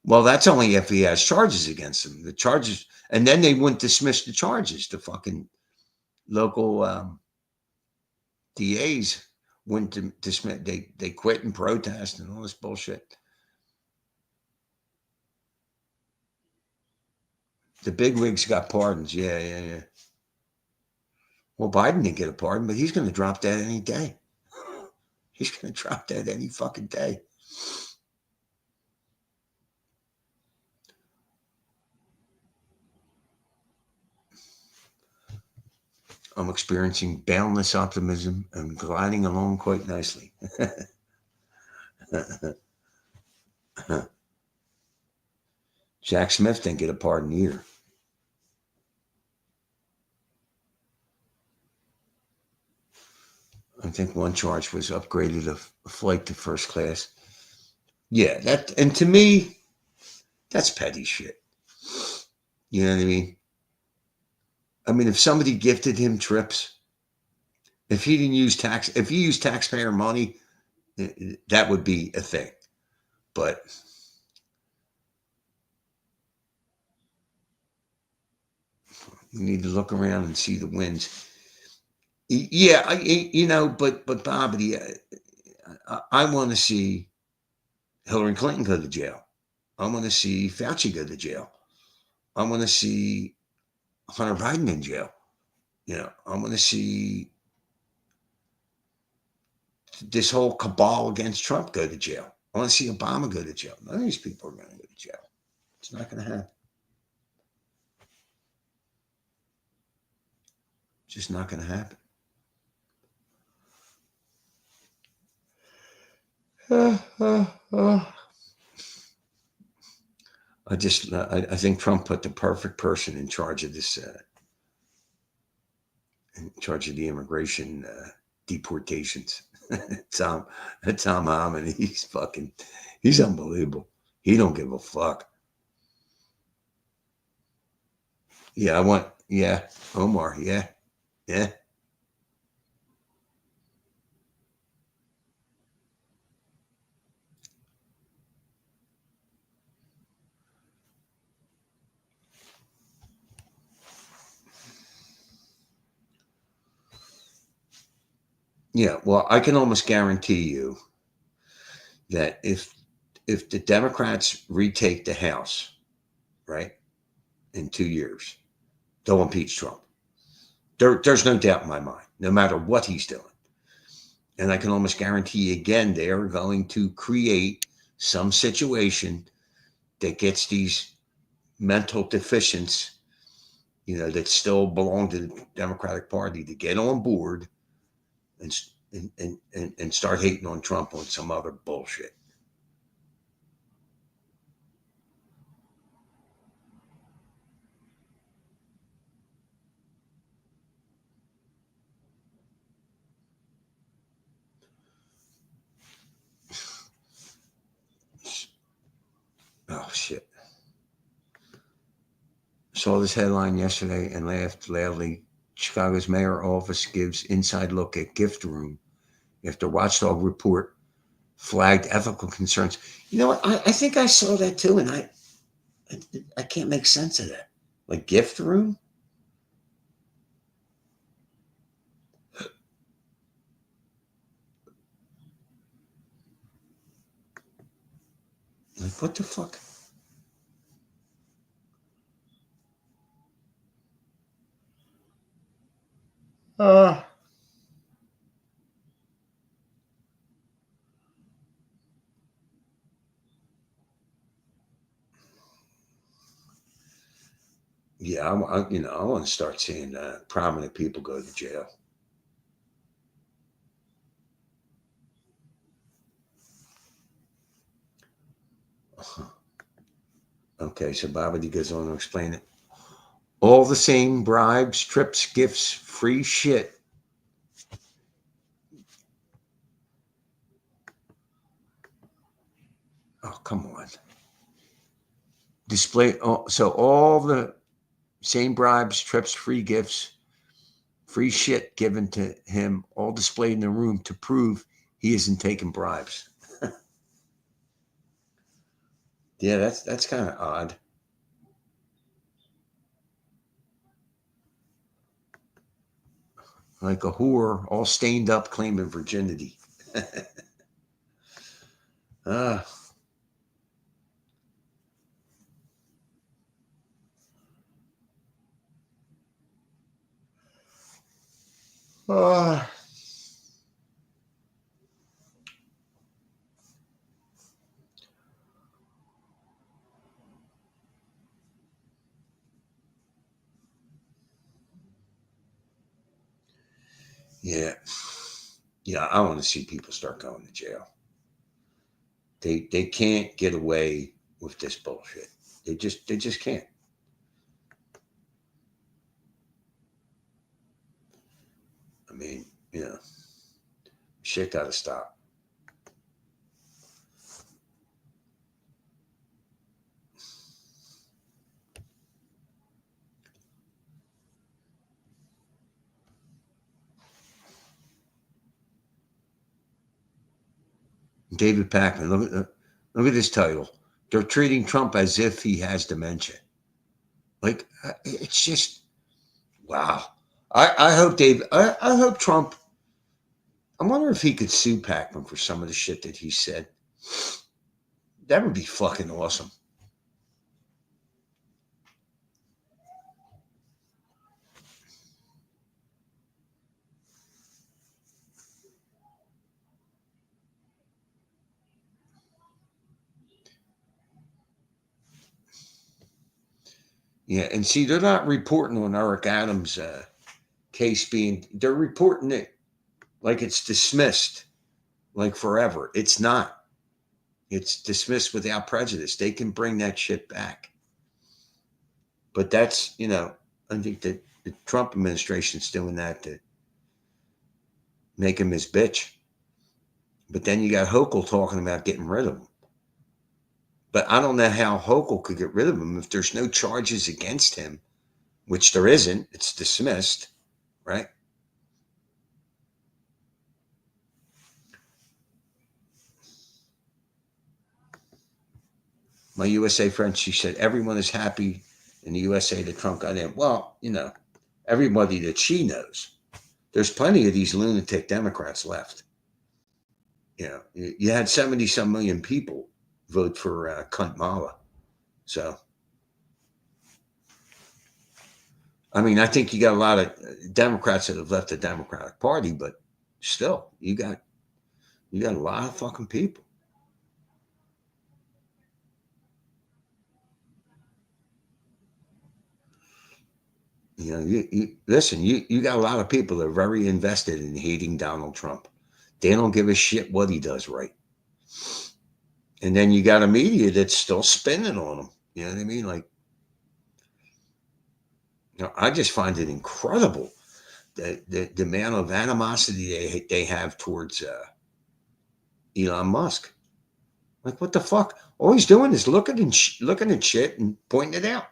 Well, that's only if he has charges against him. The charges, and then they wouldn't dismiss the charges. The fucking local DAs wouldn't dismiss. They quit and protest and all this bullshit. The bigwigs got pardons. Yeah. Well, Biden didn't get a pardon, but he's going to drop that any day. He's going to drop that any fucking day. I'm experiencing boundless optimism and gliding along quite nicely. Jack Smith didn't get a pardon either. I think one charge was upgraded a flight to first class. Yeah, and to me, that's petty shit. You know what I mean? I mean, if somebody gifted him trips, if he used taxpayer money, that would be a thing. But you need to look around and see the wins. Yeah, but Bobby, I want to see Hillary Clinton go to jail. I want to see Fauci go to jail. I want to see Hunter Biden in jail. I want to see this whole cabal against Trump go to jail. I want to see Obama go to jail. None of these people are going to go to jail. It's not going to happen. It's just not going to happen. I think Trump put the perfect person in charge of this, in charge of the immigration deportations. Tom Homan, he's unbelievable. He don't give a fuck. Yeah, Omar, yeah. Yeah, well, I can almost guarantee you that if the Democrats retake the House, right, in 2 years, they'll impeach Trump. There's no doubt in my mind, no matter what he's doing. And I can almost guarantee again, they are going to create some situation that gets these mental deficients, that still belong to the Democratic Party, to get on board and start hating on Trump on some other bullshit. Oh, shit. Saw this headline yesterday and laughed loudly. Chicago's mayor office gives inside look at gift room after watchdog report flagged ethical concerns. You know what? I think I saw that too, and I can't make sense of that. Like gift room? Like what the fuck? Uh yeah, I want to start seeing prominent people go to jail. Okay, so Babadi goes on to explain it. All the same bribes, trips, gifts, free shit. Oh, come on. Display. Oh, so all the same bribes, trips, free gifts, free shit given to him, all displayed in the room to prove he isn't taking bribes. Yeah, that's kind of odd. Like a whore, all stained up, claiming virginity. uh, uh, yeah, yeah. I want to see people start going to jail. They can't get away with this bullshit. They just can't. I mean, shit got to stop. David Packman, look at this title. They're treating Trump as if he has dementia. Like it's just wow. I hope Dave. I hope Trump. I wonder if he could sue Packman for some of the shit that he said. That would be fucking awesome. Yeah, and see, they're not reporting on Eric Adams' case being. They're reporting it like it's dismissed, like forever. It's not. It's dismissed without prejudice. They can bring that shit back. But that's I think that the Trump administration's doing that to make him his bitch. But then you got Hochul talking about getting rid of him. But I don't know how Hochul could get rid of him if there's no charges against him, which there isn't. It's dismissed, right? My USA friend, she said, everyone is happy in the USA that Trump got in. Well, everybody that she knows. There's plenty of these lunatic Democrats left. You had 70 some million people vote for Cunt Mala. So, I mean, I think you got a lot of Democrats that have left the Democratic Party, but still, you got a lot of fucking people. You listen. You got a lot of people that are very invested in hating Donald Trump. They don't give a shit what he does right. And then you got a media that's still spinning on him. You know what I mean? Like, I just find it incredible the amount of animosity they have towards Elon Musk. Like, what the fuck? All he's doing is looking at shit and pointing it out.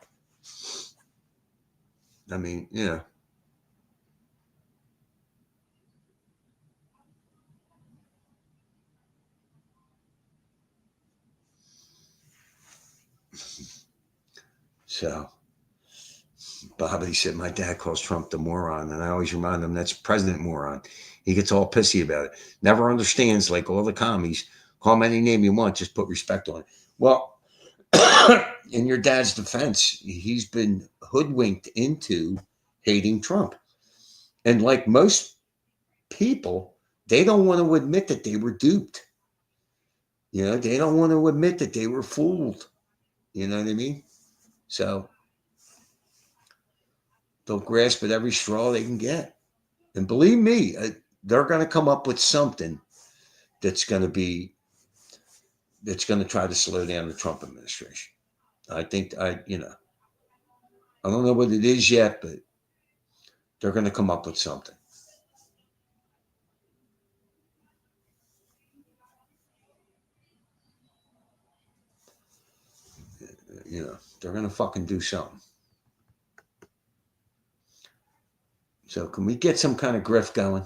I mean, So, Bobby said, my dad calls Trump the moron. And I always remind him that's President moron. He gets all pissy about it. Never understands, like all the commies. Call him any name you want. Just put respect on it. Well, in your dad's defense, he's been hoodwinked into hating Trump. And like most people, they don't want to admit that they were duped. You know, they don't want to admit that they were fooled. You know what I mean? So they'll grasp at every straw they can get. And believe me, they're going to come up with something that's going to try to slow down the Trump administration. I think I don't know what it is yet, but they're going to come up with something. They're going to fucking do something. So can we get some kind of grift going?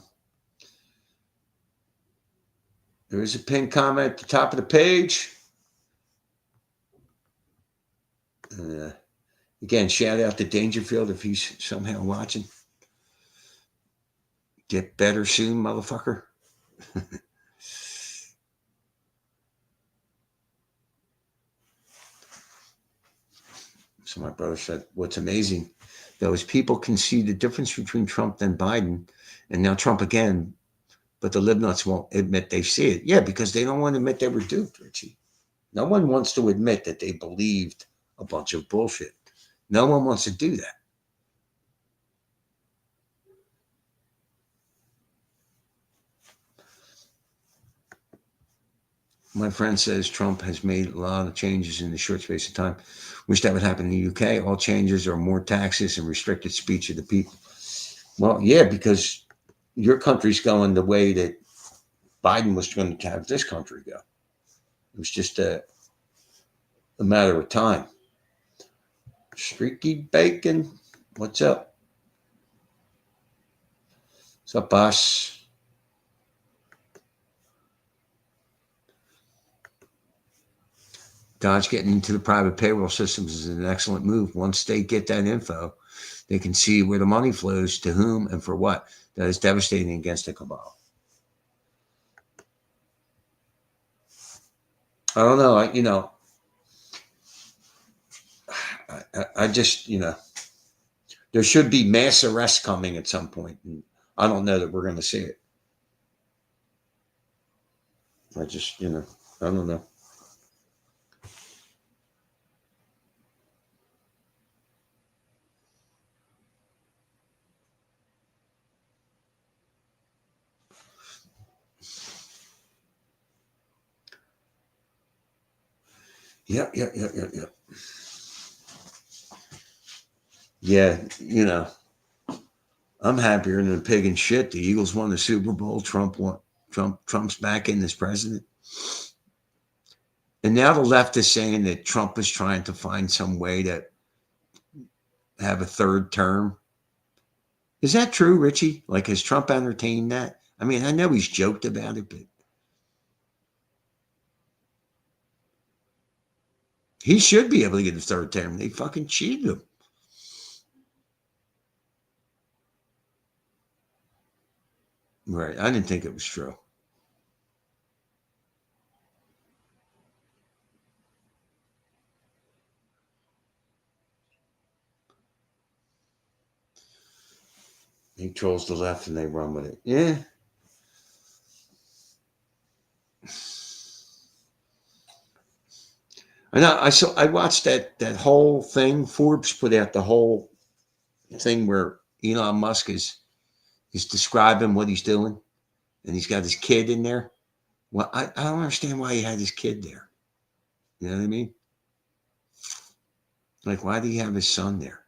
There is a pinned comment at the top of the page. Again, shout out to Dangerfield if he's somehow watching. Get better soon, motherfucker. So my brother said, what's amazing, though, is people can see the difference between Trump and Biden, and now Trump again, but the libnuts won't admit they see it. Yeah, because they don't want to admit they were duped, Richie. No one wants to admit that they believed a bunch of bullshit. No one wants to do that. My friend says Trump has made a lot of changes in a short space of time. Wish that would happen in the UK. All changes are more taxes and restricted speech of the people. Well, yeah, because your country's going the way that Biden was going to have this country go. It was just a matter of time. Streaky Bacon, what's up? What's up, boss? Dodge getting into the private payroll systems is an excellent move. Once they get that info, they can see where the money flows, to whom, and for what. That is devastating against the cabal. I don't know. I just, there should be mass arrests coming at some point. And I don't know that we're going to see it. I just, I don't know. Yep. Yeah, I'm happier than a pig in shit. The Eagles won the Super Bowl. Trump's back in as president. And now the left is saying that Trump is trying to find some way to have a third term. Is that true, Richie? Like, has Trump entertained that? I mean, I know he's joked about it, but he should be able to get a third term. They fucking cheated him. Right. I didn't think it was true. He trolls the left and they run with it. Yeah. I know. I watched that whole thing. Forbes put out the whole thing where Elon Musk is describing what he's doing, and he's got his kid in there. Well, I don't understand why he had his kid there. You know what I mean? Like, why do you have his son there?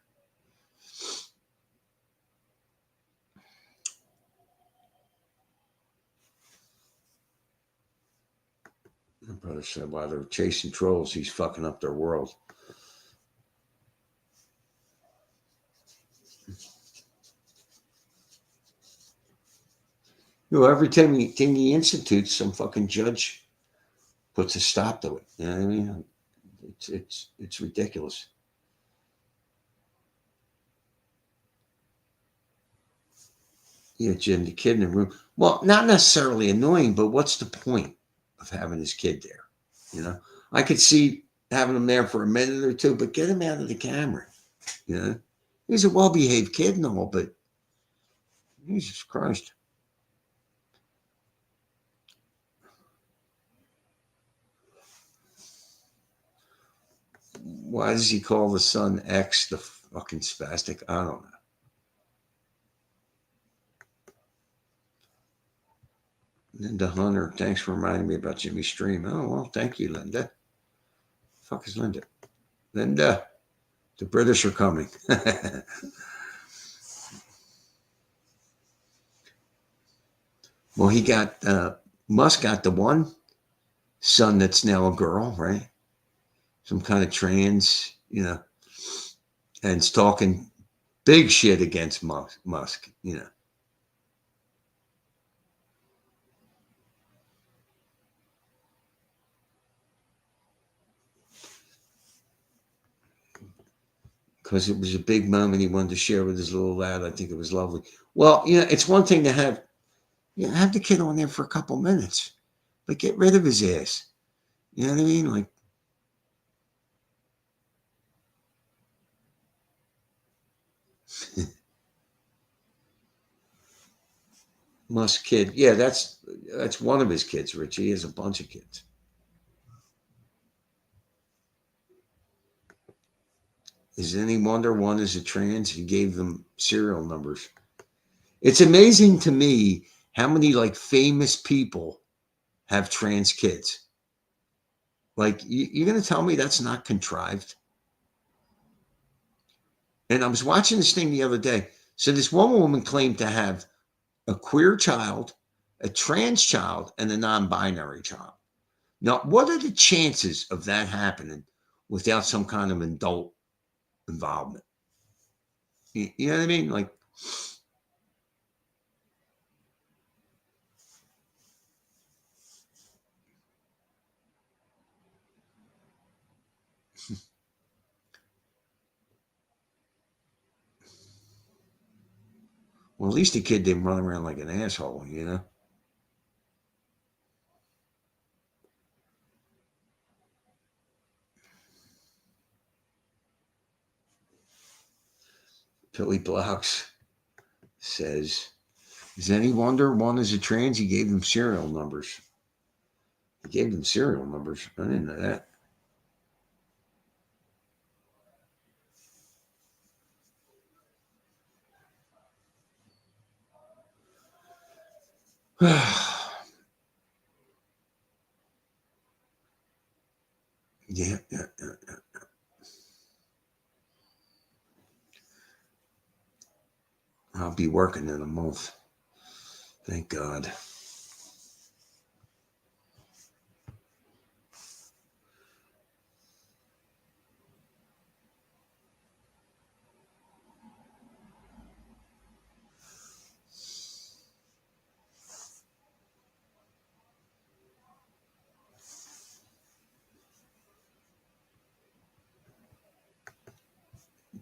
My brother said, while they're chasing trolls, he's fucking up their world. Every time he institutes, some fucking judge puts a stop to it. You know what I mean? It's ridiculous. Yeah, Jim, the kid in the room. Well, not necessarily annoying, but what's the point of having his kid there? You know, I could see having him there for a minute or two, but get him out of the camera. You know, he's a well-behaved kid and all, but Jesus Christ. Why does he call the son X the fucking spastic? I don't know. Linda Hunter, thanks for reminding me about Jimmy Stream. Oh, well, thank you, Linda. The fuck is Linda? Linda, the British are coming. Well, he got, Musk got the one son that's now a girl, right? Some kind of trans, you know, and it's talking big shit against Musk, you know. Because it was a big moment he wanted to share with his little lad. I think it was lovely. Well, you know, it's one thing to have the kid on there for a couple minutes, but get rid of his ass. You know what I mean? Like, Musk kid. Yeah, that's one of his kids, Richie. He has a bunch of kids. Is it any wonder one is a trans? He gave them serial numbers. It's amazing to me how many like famous people have trans kids. Like, you're going to tell me that's not contrived? And I was watching this thing the other day. So this one woman claimed to have a queer child, a trans child, and a non-binary child. Now, what are the chances of that happening without some kind of adult involvement? You know what I mean? Like, well, at least the kid didn't run around like an asshole, you know? Billy Blocks says, is any wonder one is a trans? He gave them serial numbers. He gave them serial numbers. I didn't know that. Yeah. I'll be working in a month. Thank God.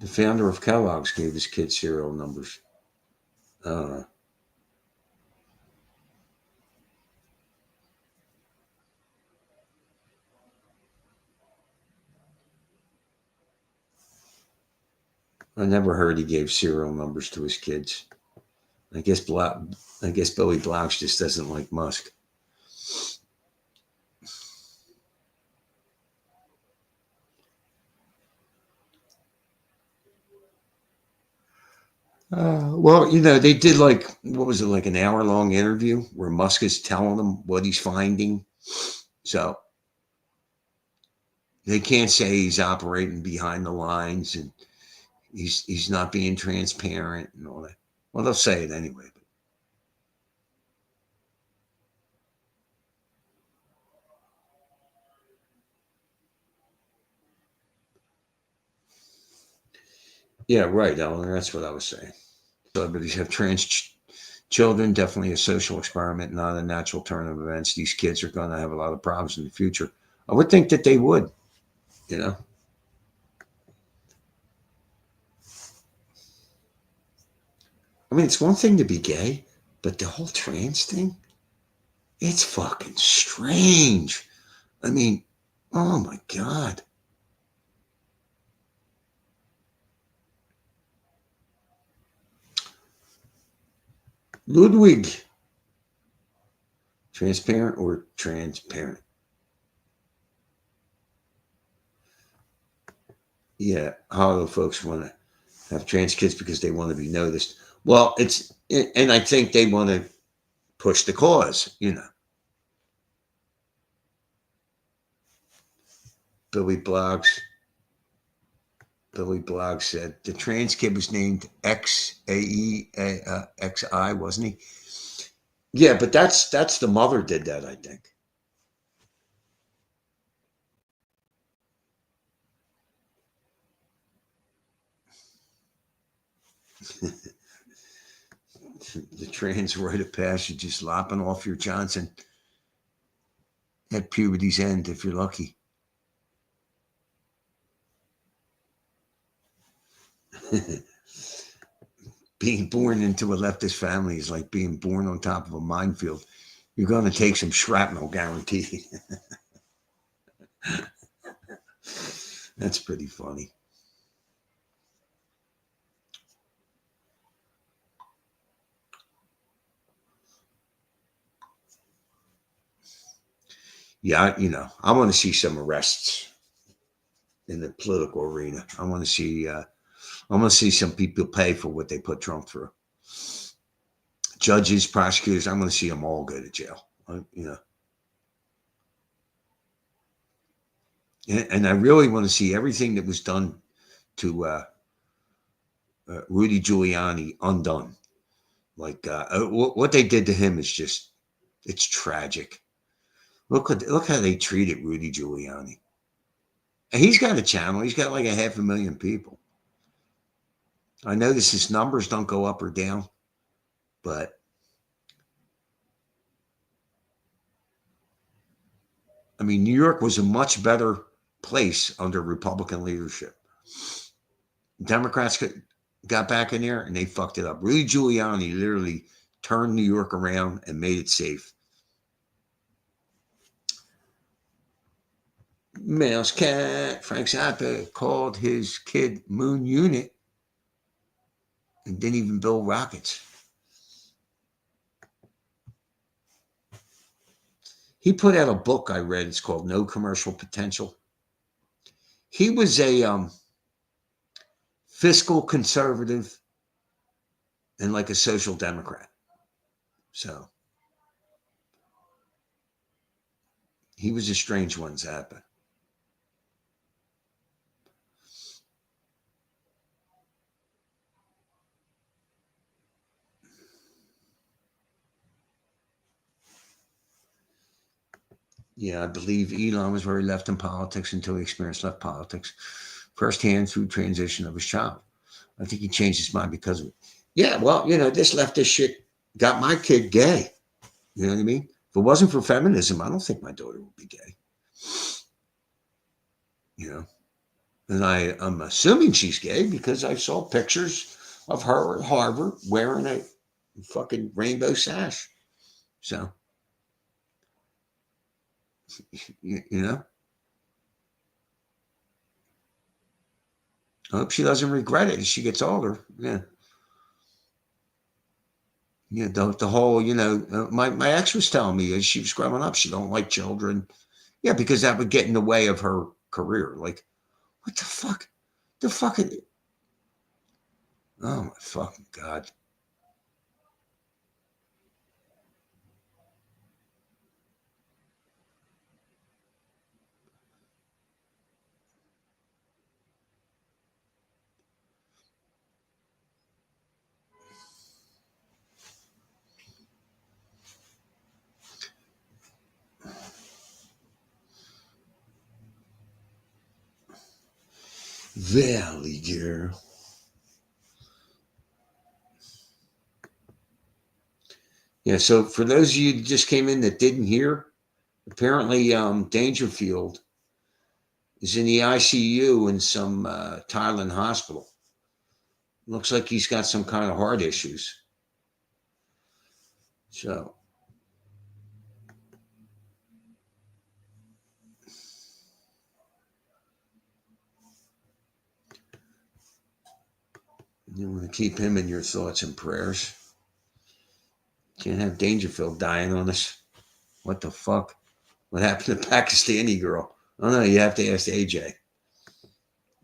The founder of Kellogg's gave his kids serial numbers. I never heard he gave serial numbers to his kids. I guess Billy Blocks just doesn't like Musk. Well, you know, they did like, what was it, like an hour-long interview where Musk is telling them what he's finding. So they can't say he's operating behind the lines and he's not being transparent and all that. Well, they'll say it anyway. Yeah, right, Eleanor. That's what I was saying. Celebrities have trans children. Definitely a social experiment, not a natural turn of events. These kids are going to have a lot of problems in the future. I would think that they would. You know? I mean, it's one thing to be gay, but the whole trans thing, it's fucking strange. I mean, oh my God. Ludwig. Transparent or transparent? Yeah, hollow folks want to have trans kids because they want to be noticed. Well, and I think they want to push the cause, you know. Billy Blogs. Billy Bloggs said the trans kid was named XI, wasn't he? Yeah, but that's the mother did that, I think. The trans rite of passage is lopping off your Johnson at puberty's end if you're lucky. Being born into a leftist family is like being born on top of a minefield. You're going to take some shrapnel, guaranteed. That's pretty funny. Yeah, I want to see some arrests in the political arena. I want to see some people pay for what they put Trump through. Judges, prosecutors, I'm going to see them all go to jail. And I really want to see everything that was done to Rudy Giuliani undone. Like what they did to him is it's tragic. Look how they treated Rudy Giuliani. And he's got a channel. He's got like 500,000 people. I notice his numbers don't go up or down, but I mean, New York was a much better place under Republican leadership. Democrats got back in there and they fucked it up. Rudy Giuliani literally turned New York around and made it safe. Mouse Cat, Frank Zappa called his kid Moon Unit and didn't even build rockets. He put out a book I read. It's called No Commercial Potential. He was a fiscal conservative and like a social democrat. So he was a strange one, Zappa. Yeah, I believe Elon was very left in politics until he experienced left politics firsthand through transition of his child. I think he changed his mind because of it. Yeah, well, this leftist shit got my kid gay. You know what I mean? If it wasn't for feminism, I don't think my daughter would be gay. And I'm assuming she's gay because I saw pictures of her at Harvard wearing a fucking rainbow sash. So, I hope she doesn't regret it as she gets older. Yeah. Yeah, the whole, my ex was telling me as she was growing up, she don't like children. Yeah, because that would get in the way of her career. Like, what the fuck? The fucking, oh my fucking God. Valley girl. Yeah, so for those of you that just came in that didn't hear, apparently Dangerfield is in the ICU in some Thailand hospital. Looks like he's got some kind of heart issues. So, you want to keep him in your thoughts and prayers. Can't have Dangerfield dying on us. What the fuck? What happened to Pakistani girl? Oh no, you have to ask AJ.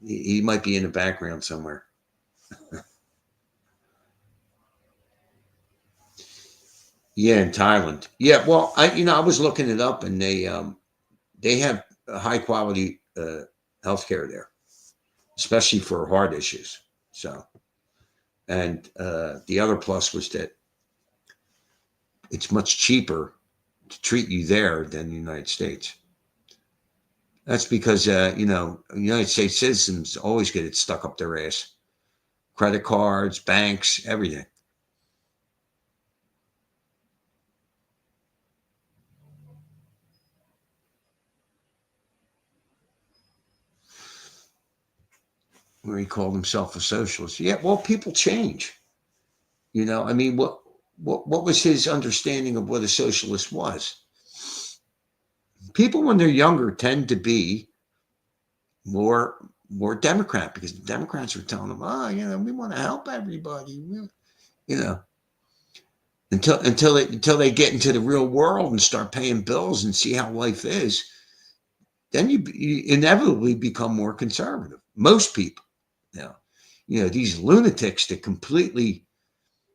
He might be in the background somewhere. Yeah, in Thailand. Yeah, well, I was looking it up, and they have high quality healthcare there, especially for heart issues. So, and the other plus was that it's much cheaper to treat you there than the United States. That's because United States citizens always get it stuck up their ass. Credit cards, banks, everything. Where he called himself a socialist. Yeah, well, people change. I mean, what was his understanding of what a socialist was? People, when they're younger, tend to be more Democrat because the Democrats are telling them, we want to help everybody. You know, until they get into the real world and start paying bills and see how life is, then you inevitably become more conservative. Most people, these lunatics that completely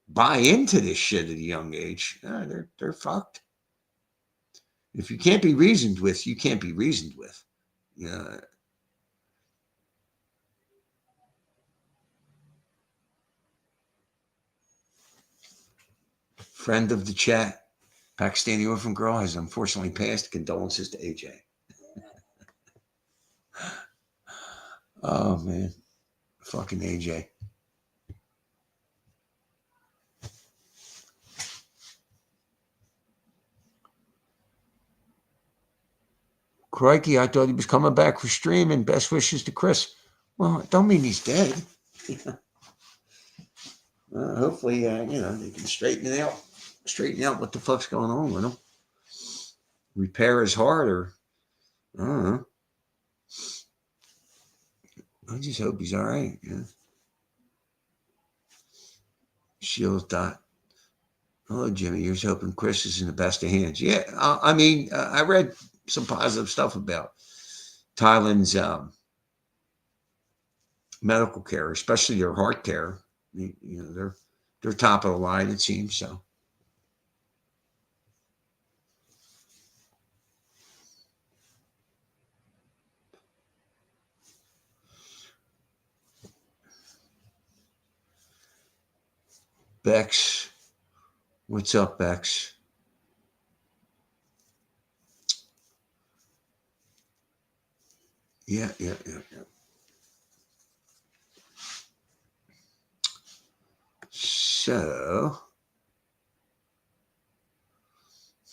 buy into this shit at a young age, they're fucked. If you can't be reasoned with, you can't be reasoned with. Friend of the chat, Pakistani orphan girl has unfortunately passed. Condolences to AJ. Oh man, fucking AJ. Crikey, I thought he was coming back for streaming. Best wishes to Chris. Well, it don't mean he's dead. Hopefully, they can straighten out what the fuck's going on with him. Repair his heart, or I don't know. I just hope he's all right. Yeah. Shields dot. Hello, Jimmy. You're hoping Chris is in the best of hands. Yeah, I read some positive stuff about Thailand's medical care, especially their heart care. They're top of the line, it seems. So, Bex, what's up, Bex? Yeah. So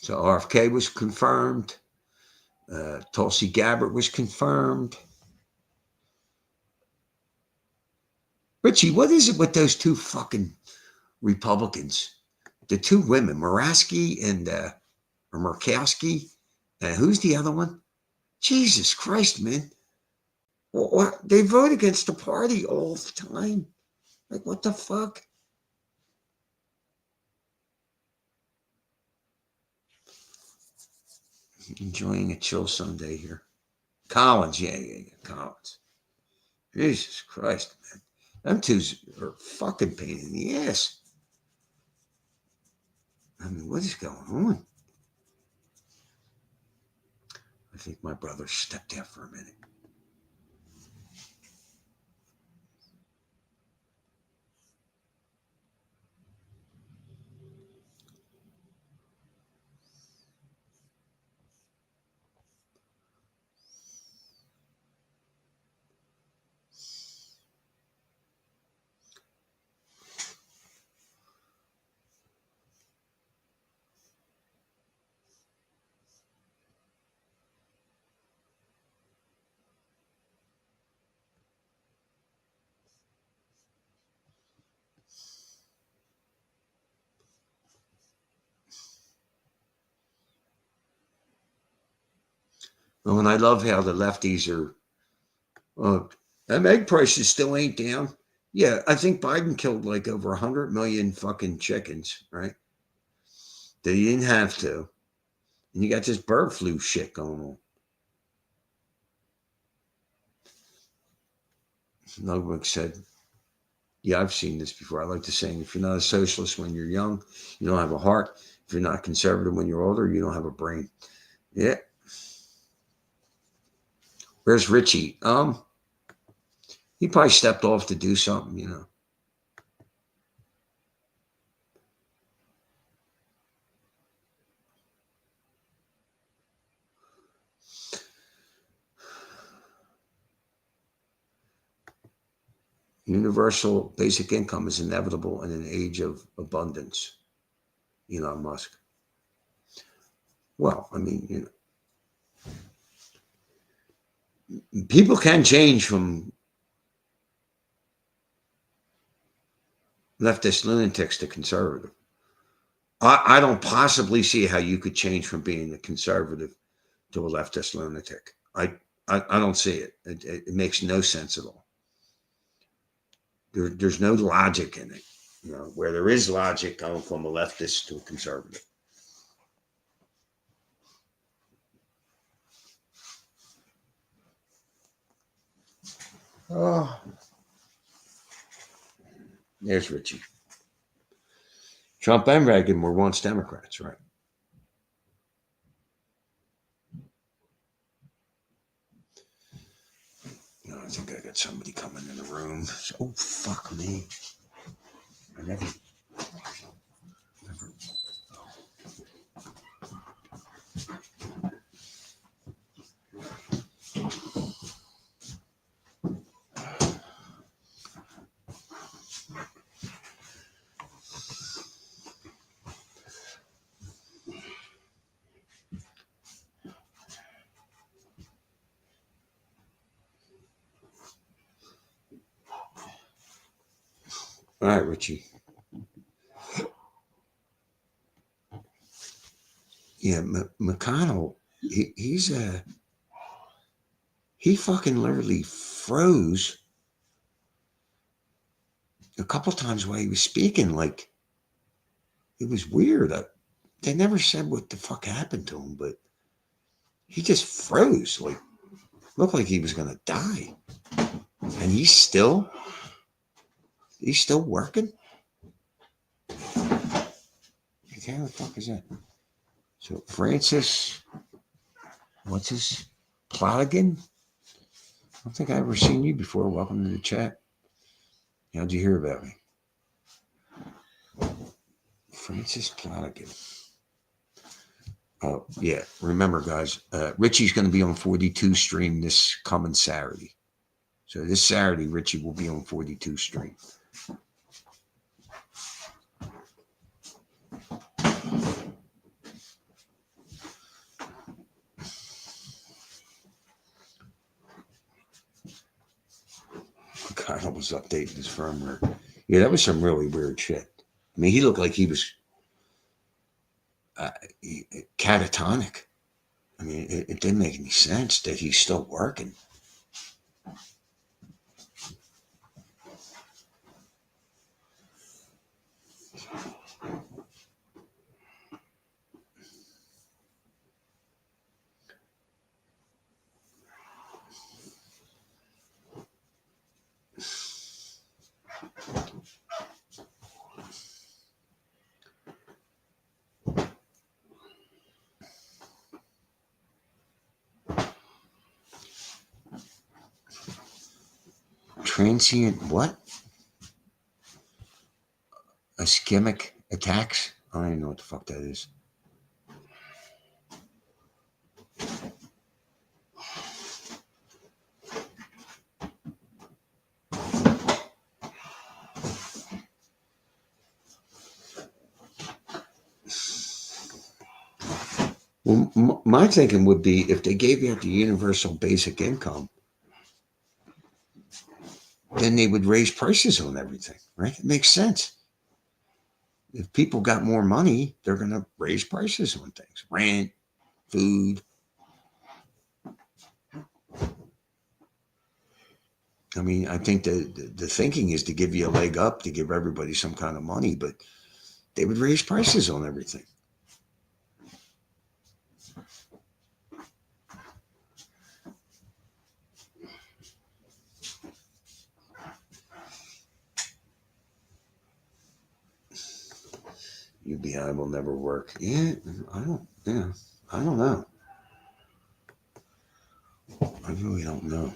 RFK was confirmed. Tulsi Gabbard was confirmed. Richie, what is it with those two fucking Republicans? The two women, Murkowski and or Murkowski, and who's the other one? Jesus Christ, man! They vote against the party all the time. Like, what the fuck? Enjoying a chill Sunday here. Collins, yeah, Collins. Jesus Christ, man. Them twos are fucking pain in the ass. I mean, what is going on? I think my brother stepped out for a minute. Oh, and I love how the lefties are. Them egg prices still ain't down. Yeah, I think Biden killed like over 100 million fucking chickens, right? That he didn't have to. And you got this bird flu shit going on. Ludwig said, yeah, I've seen this before. I like the saying, if you're not a socialist when you're young, you don't have a heart. If you're not conservative when you're older, you don't have a brain. Yeah. Where's Richie? He probably stepped off to do something, you know. Universal basic income is inevitable in an age of abundance. Elon Musk. Well, I mean, you know, people can change from leftist lunatics to conservative. I don't possibly see how you could change from being a conservative to a leftist lunatic. I don't see it. It makes no sense at all. There's no logic in it. You know, where there is logic, going from a leftist to a conservative. Oh, there's Richie. Trump and Reagan were once Democrats, right? No, I think I got somebody coming in the room. Oh, fuck me. I never. All right, Richie. Yeah, McConnell, he fucking literally froze a couple times while he was speaking. Like, it was weird. They never said what the fuck happened to him, but he just froze. Like, looked like he was gonna die. And he's still working. Okay, what the fuck is that? So Francis, what's his Platigan? I don't think I've ever seen you before. Welcome to the chat. How'd you hear about me? Francis Platigan. Oh, yeah. Remember, guys, Richie's going to be on 42 stream this coming Saturday. So this Saturday, Richie will be on 42 stream. Kyle was updating his firmware. Yeah, that was some really weird shit. I mean, he looked like he was catatonic. I mean, it didn't make any sense that he's still working. Transient what? Ischemic attacks? I don't even know what the fuck that is. Well, my thinking would be if they gave you the universal basic income, then they would raise prices on everything, right? It makes sense. If people got more money, they're going to raise prices on things, rent, food. I mean, I think the thinking is to give you a leg up, to give everybody some kind of money, but they would raise prices on everything. UBI will never work. Yeah, I don't. Yeah, I don't know. I really don't know.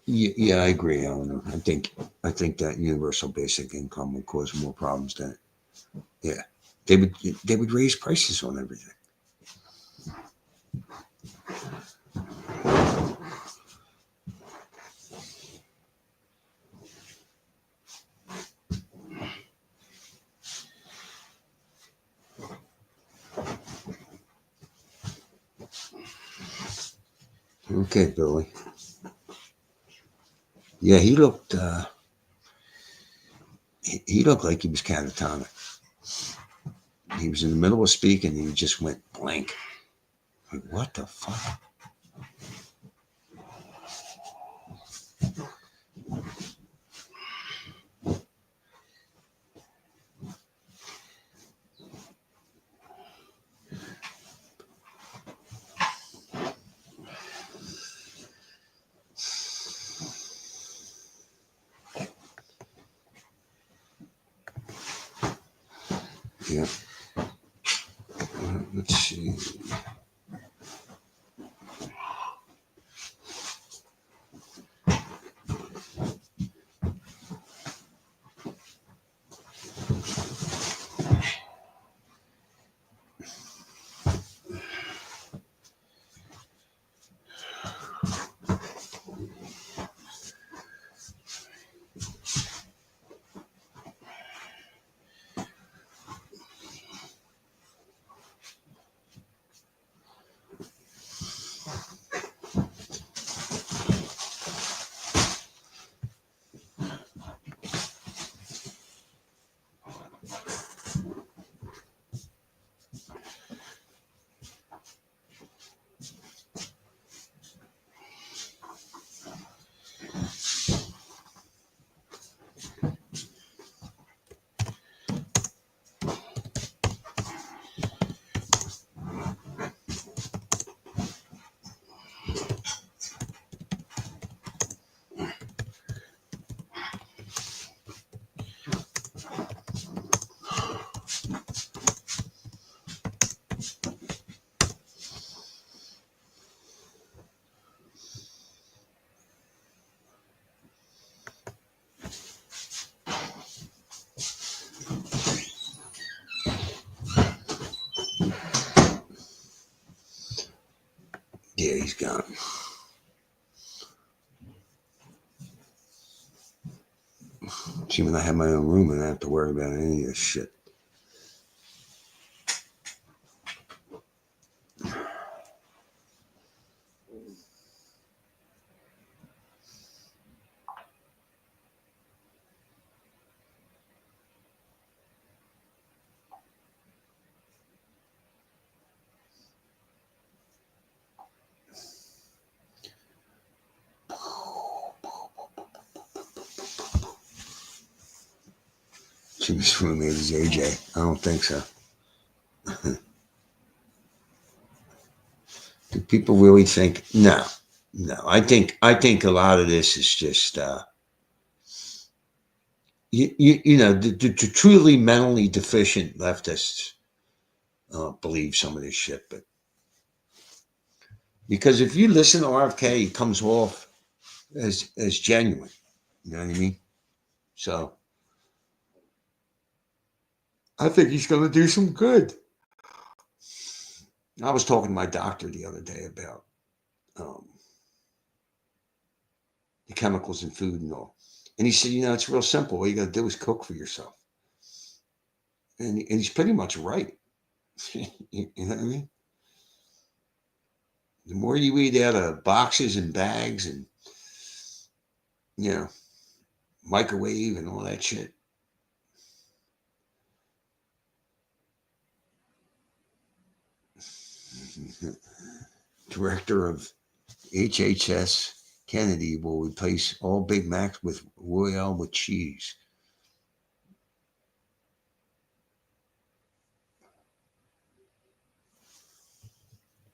Yeah, I agree, Eleanor. I think that universal basic income would cause more problems than yeah. They would raise prices on everything. Okay, Billy. Yeah, he looked like he was catatonic. He was in the middle of speaking and he just went blank. Like, what the fuck? Yeah. Let's see. Yeah, he's gone. See, when I have my own room and I have to worry about any of this shit. Jimmy's roommate is AJ. I don't think so. Do people really think? No. I think a lot of this is just the truly mentally deficient leftists believe some of this shit, but because if you listen to RFK, he comes off as genuine. You know what I mean? So I think he's going to do some good. I was talking to my doctor the other day about the chemicals in food and all. And he said, it's real simple. All you got to do is cook for yourself. And he's pretty much right. You know what I mean? The more you eat out of boxes and bags and, microwave and all that shit. Director of HHS Kennedy will replace all Big Macs with Royale with cheese.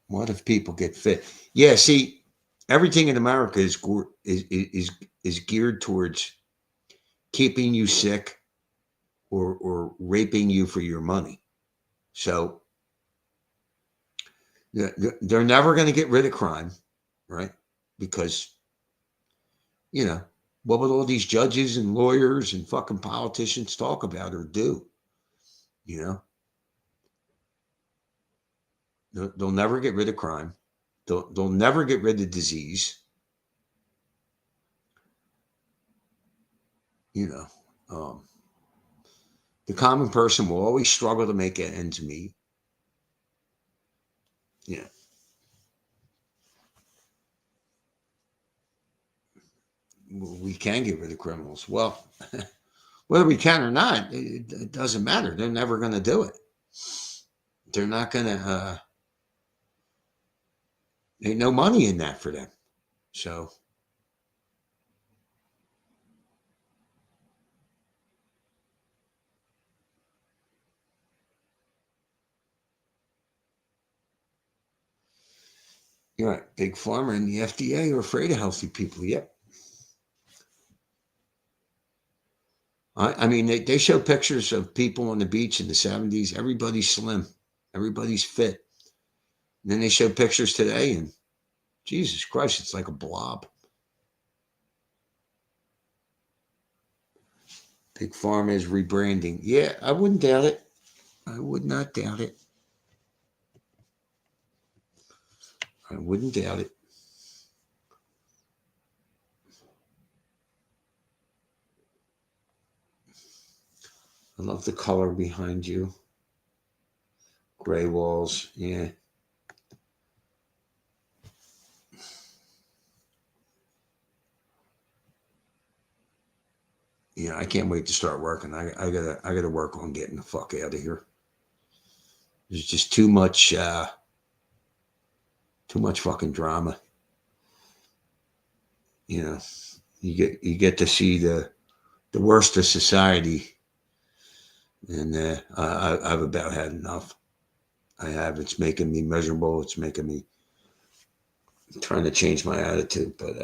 What if people get fit? Yeah, see, everything in America is geared towards keeping you sick or raping you for your money. So they're never going to get rid of crime, right? Because, what would all these judges and lawyers and fucking politicians talk about or do? They'll never get rid of crime. They'll never get rid of disease. The common person will always struggle to make ends meet. We can get rid of criminals. Well, whether we can or not, it doesn't matter. They're never going to do it. They're not going to, ain't no money in that for them. So, you're right. Big Pharma and the FDA are afraid of healthy people. Yep. I mean, they show pictures of people on the beach in the 70s. Everybody's slim. Everybody's fit. And then they show pictures today, and Jesus Christ, it's like a blob. Big Pharma is rebranding. Yeah, I wouldn't doubt it. I would not doubt it. I wouldn't doubt it. I love the color behind you. Gray walls. Yeah. Yeah, I can't wait to start working. I gotta work on getting the fuck out of here. There's just too much fucking drama. You get to see the worst of society, and I've about had enough. I have. It's making me miserable. It's making me trying to change my attitude, but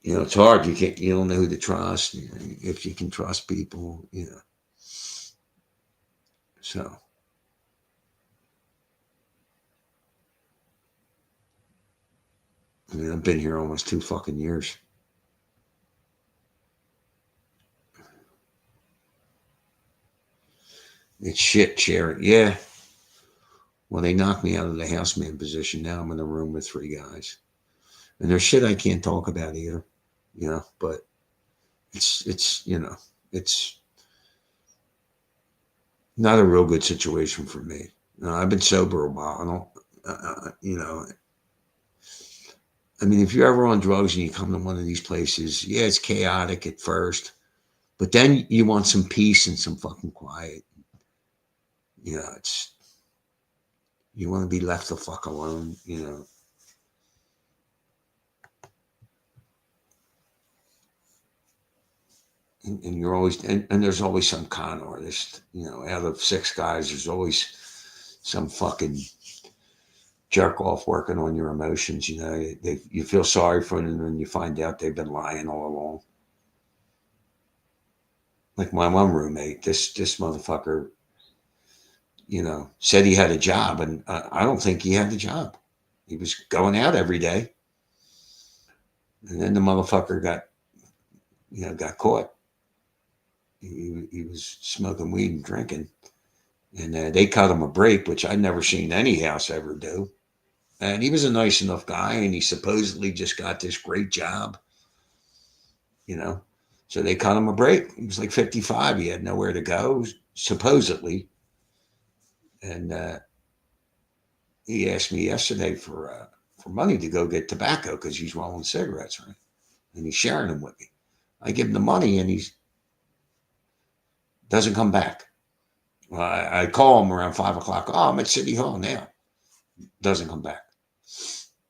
it's hard. You don't know who to trust. If you can trust people, So, I mean, I've been here almost 2 fucking years. It's shit, Sharon. Yeah. Well, they knocked me out of the houseman position. Now I'm in a room with 3 guys. And there's shit I can't talk about either, but it's not a real good situation for me. I've been sober a while. I mean, if you're ever on drugs and you come to one of these places, yeah, it's chaotic at first, but then you want some peace and some fucking quiet. You want to be left the fuck alone, and you're always, and there's always some con artist, out of 6 guys, there's always some fucking jerk off working on your emotions. You feel sorry for them and you find out they've been lying all along. Like my one roommate, this motherfucker, said he had a job, and I don't think he had the job. He was going out every day, and then the motherfucker got caught. He was smoking weed and drinking, and they cut him a break, which I'd never seen any house ever do. And he was a nice enough guy, and he supposedly just got this great job, So they cut him a break. He was like 55. He had nowhere to go, supposedly. And he asked me yesterday for money to go get tobacco because he's rolling cigarettes, right? And he's sharing them with me. I give him the money, and he doesn't come back. Well, I call him around 5 o'clock. Oh, I'm at City Hall now. Doesn't come back.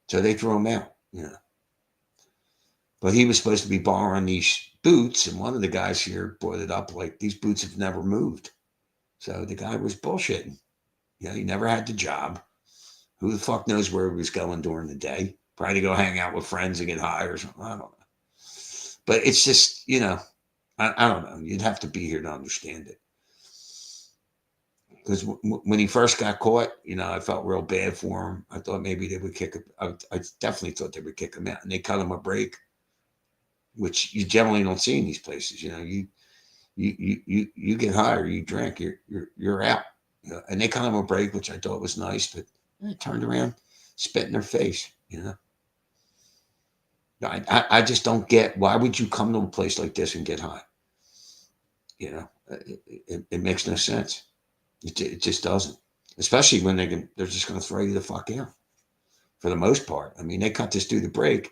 So they throw him out, But he was supposed to be borrowing these boots, and one of the guys here brought it up like these boots have never moved. So the guy was bullshitting. He never had the job. Who the fuck knows where he was going during the day? Probably to go hang out with friends and get high or something. I don't know. But it's just, I don't know. You'd have to be here to understand it. Because when he first got caught, I felt real bad for him. I thought maybe they would kick him. I definitely thought they would kick him out, and they cut him a break, which you generally don't see in these places. You get high or you drink, you're out. And they cut him a break, which I thought was nice, but they turned around, spit in their face. I just don't get, why would you come to a place like this and get high? It makes no sense. It just doesn't, especially when they're just going to throw you the fuck out for the most part. I mean, they cut this dude a break.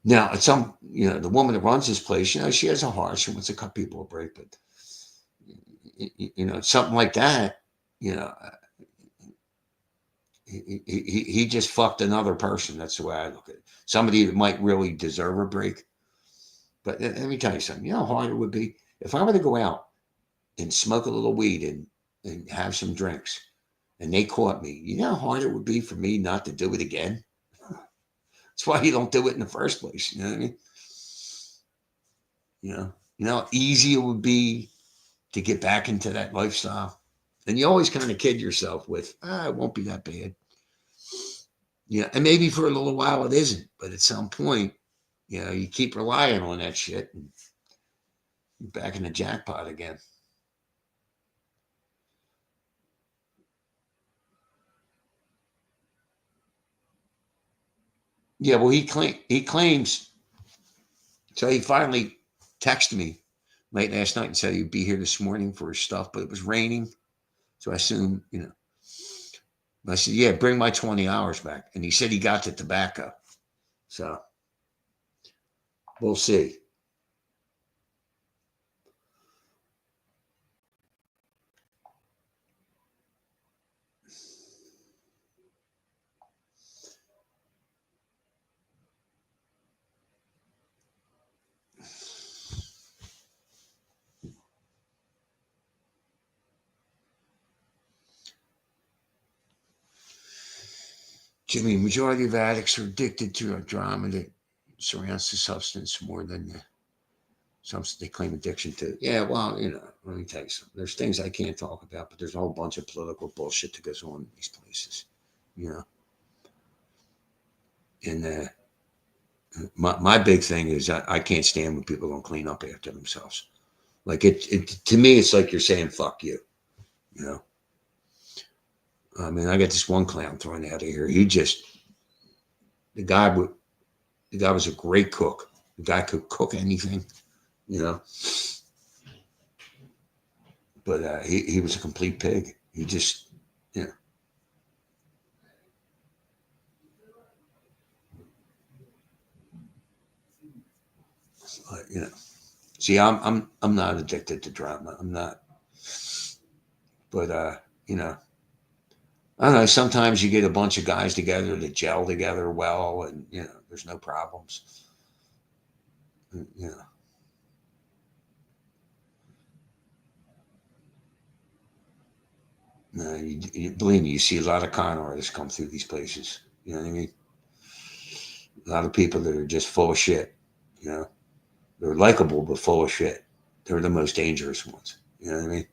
Now, at the woman that runs this place, she has a heart. She wants to cut people a break, but something like that, he just fucked another person. That's the way I look at it. Somebody that might really deserve a break. But let me tell you something. You know how hard it would be if I were to go out and smoke a little weed and have some drinks, and they caught me. You know how hard it would be for me not to do it again? That's why you don't do it in the first place. You know what I mean? You know how easy it would be to get back into that lifestyle. And you always kind of kid yourself with, it won't be that bad. And maybe for a little while it isn't, but at some point, you keep relying on that shit and you're back in the jackpot again. Yeah, well, he claims. So he finally texted me late last night and said he'd be here this morning for his stuff, but it was raining. So I assumed, I said, yeah, bring my 20 hours back. And he said he got the tobacco. So we'll see. Jimmy, majority of addicts are addicted to a drama that surrounds the substance more than the substance they claim addiction to. Yeah, well, let me tell you something. There's things I can't talk about, but there's a whole bunch of political bullshit that goes on in these places, And my big thing is I can't stand when people don't clean up after themselves. Like it to me, it's like you're saying "fuck you," I mean, I got this one clown thrown out of here. The guy was a great cook. The guy could cook anything, But he was a complete pig. He just, See, I'm not addicted to drama. I'm not. But I don't know. Sometimes you get a bunch of guys together that gel together well, and there's no problems. Believe me, you see a lot of con artists come through these places. You know what I mean? A lot of people that are just full of shit. You know, they're likable but full of shit. They're the most dangerous ones. You know what I mean?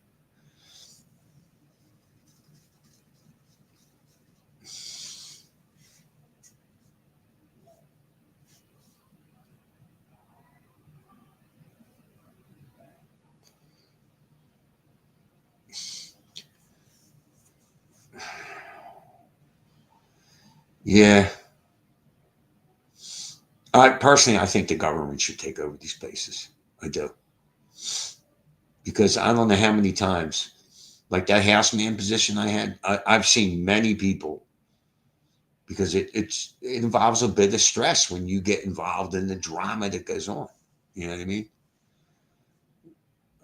Yeah. I think the government should take over these places. I do. Because I don't know how many times, like that house man position I had, I've seen many people, because it involves a bit of stress when you get involved in the drama that goes on. You know what I mean?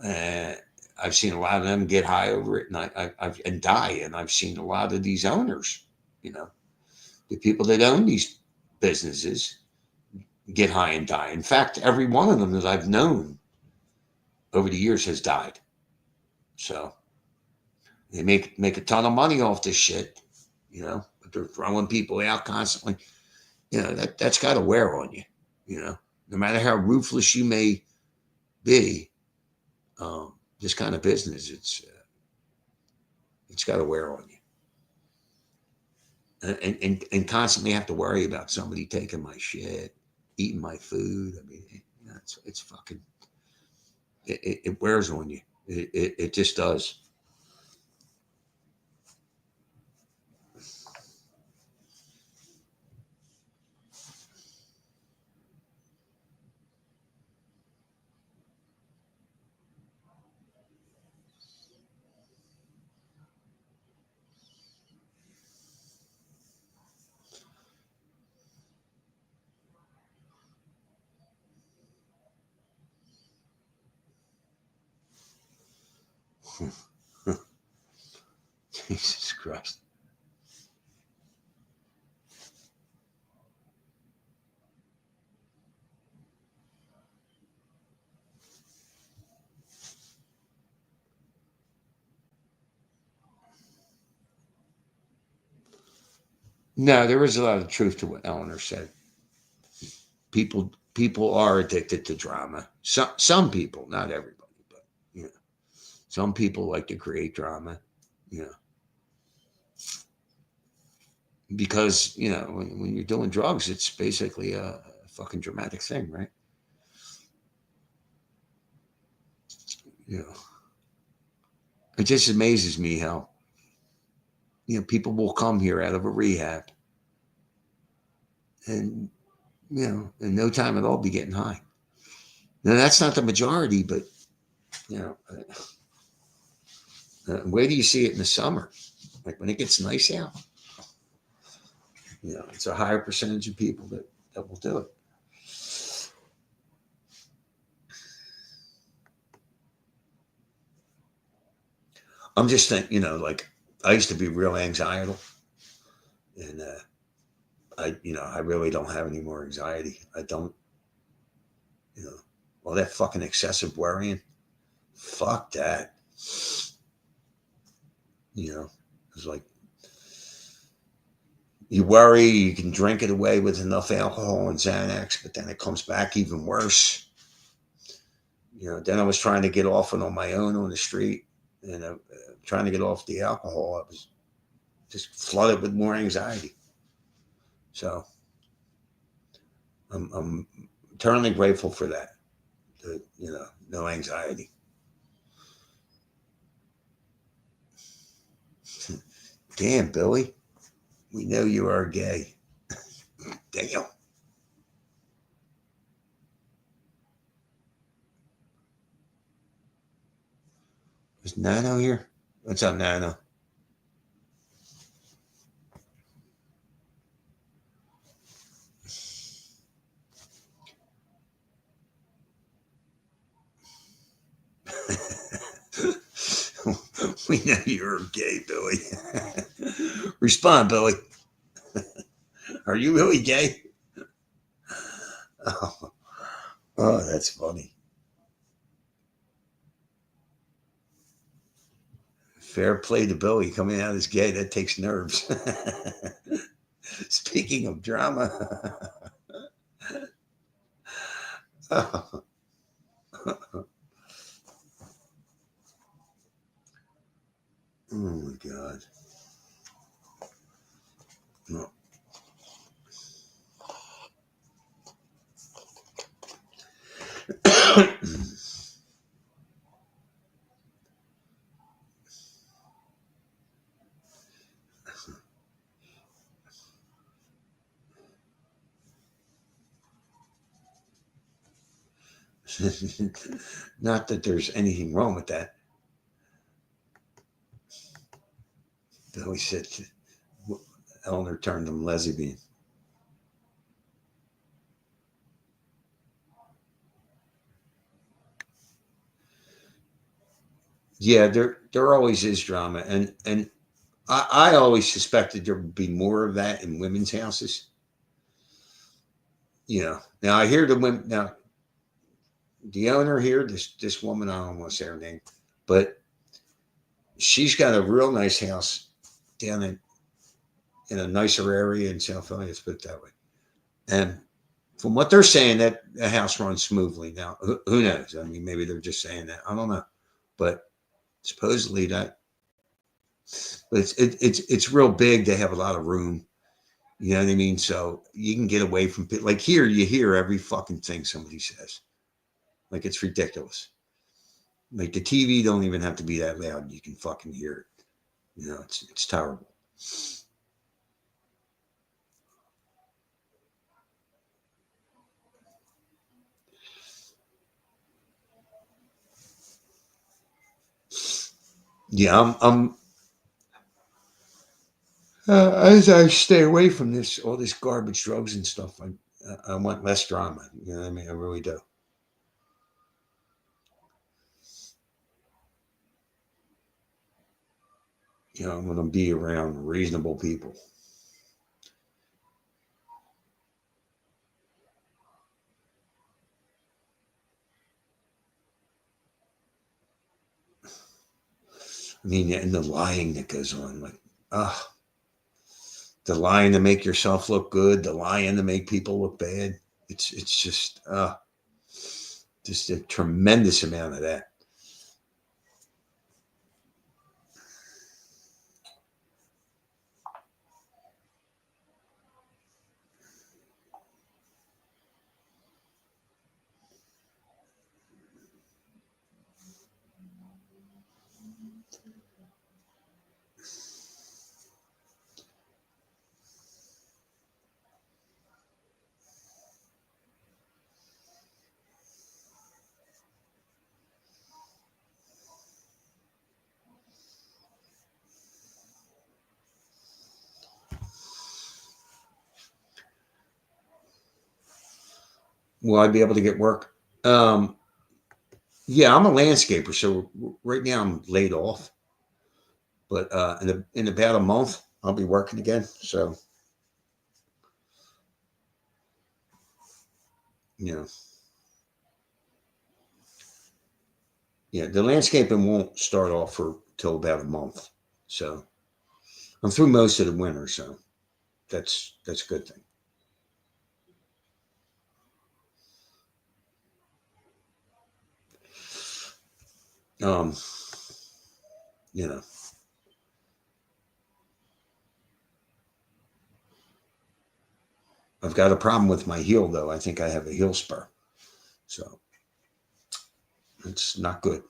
Uh, I've seen a lot of them get high over it, and and die. And I've seen a lot of these owners, you know, the people that own these businesses, get high and die. In fact, every one of them that I've known over the years has died. So they make a ton of money off this shit, you know, but they're throwing people out constantly. You know, that's got to wear on you, you know, no matter how ruthless you may be. This kind of business, it's got to wear on you, and constantly have to worry about somebody taking my shit, eating my food. I mean, you know, it's fucking, it wears on you. It just does. Jesus Christ. No, there is a lot of truth to what Eleanor said. People are addicted to drama. Some people, not everybody, but you know, some people like to create drama. You know, because you know when you're doing drugs, it's basically a fucking dramatic thing, right? You know, it just amazes me how, you know, people will come here out of a rehab and, you know, in no time at all be getting high. Now that's not the majority, but you know, where do you see it in the summer? Like when it gets nice out, you know, it's a higher percentage of people that will do it. I'm just thinking, you know, like I used to be real anxietal, and I really don't have any more anxiety. I don't, you know, all that fucking excessive worrying. Fuck that. You know, it's like you worry, you can drink it away with enough alcohol and Xanax, but then it comes back even worse. You know, then I was trying to get off it on my own on the street, and trying to get off the alcohol. I was just flooded with more anxiety. So I'm eternally grateful for that. You know, no anxiety. Damn, Billy, we know you are gay. Damn. Is Nano here? What's up, Nano? We know you're gay, Billy. Respond, Billy. Are you really gay? Oh, oh, that's funny. Fair play to Billy coming out as gay. That takes nerves. Speaking of drama. Oh my God. No. Not that there's anything wrong with that. Billy said Eleanor turned him lesbian. Yeah, there always is drama, and I always suspected there would be more of that in women's houses. You know, now I hear the women now. The owner here, this woman, I don't want to say her name, but she's got a real nice house down in a nicer area in South Philly. Let's put it that way. And from what they're saying, that the house runs smoothly. Now, who knows? I mean, maybe they're just saying that. I don't know, but supposedly that. But it's real big. They have a lot of room. You know what I mean? So you can get away from like here. You hear every fucking thing somebody says. Like it's ridiculous. Like the TV don't even have to be that loud. You can fucking hear it. You know, it's terrible. Yeah, as I stay away from this, all this garbage, drugs and stuff. I want less drama. You know what I mean? I really do. You know, I'm going to be around reasonable people. I mean, and the lying that goes on, like, the lying to make yourself look good, the lying to make people look bad. It's just a tremendous amount of that. Will I be able to get work? Yeah, I'm a landscaper, so right now I'm laid off. But in about a month, I'll be working again. So, you know, yeah, the landscaping won't start off for till about a month. So I'm through most of the winter, so that's a good thing. Um, you know, I've got a problem with my heel though. I think I have a heel spur, so it's not good.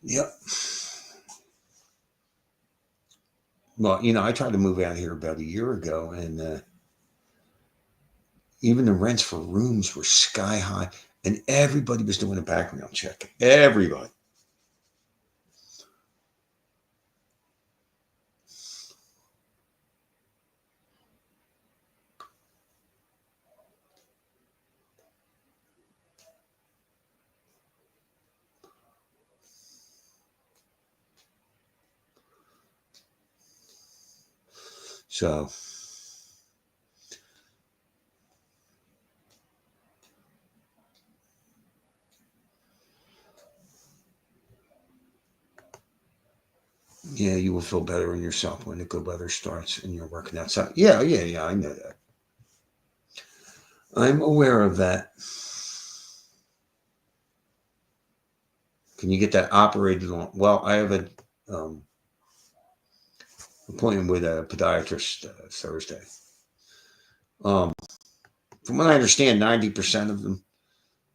Yep. Well, you know, I tried to move out here about a year ago, and even the rents for rooms were sky high, and everybody was doing a background check. Everybody. So Yeah, you will feel better in yourself when the good weather starts and you're working outside. Yeah, yeah, yeah. I know that. I'm aware of that. Can you get that operated on? Well, I have an appointment with a podiatrist Thursday. From what I understand, 90% of them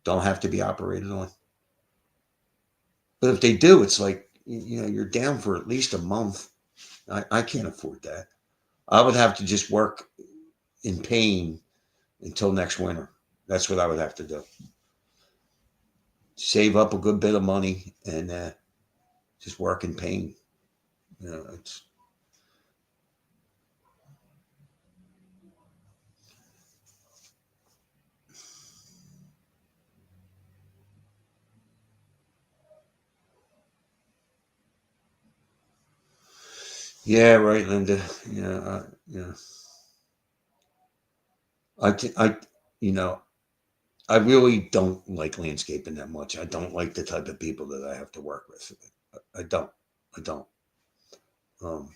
don't have to be operated on. But if they do, it's like, you're down for at least a month. I can't afford that. I would have to just work in pain until next winter. That's what I would have to do. Save up a good bit of money and just work in pain. It's yeah, right, Linda. Yeah. I, I really don't like landscaping that much. I don't like the type of people that I have to work with. I don't. I don't. Um,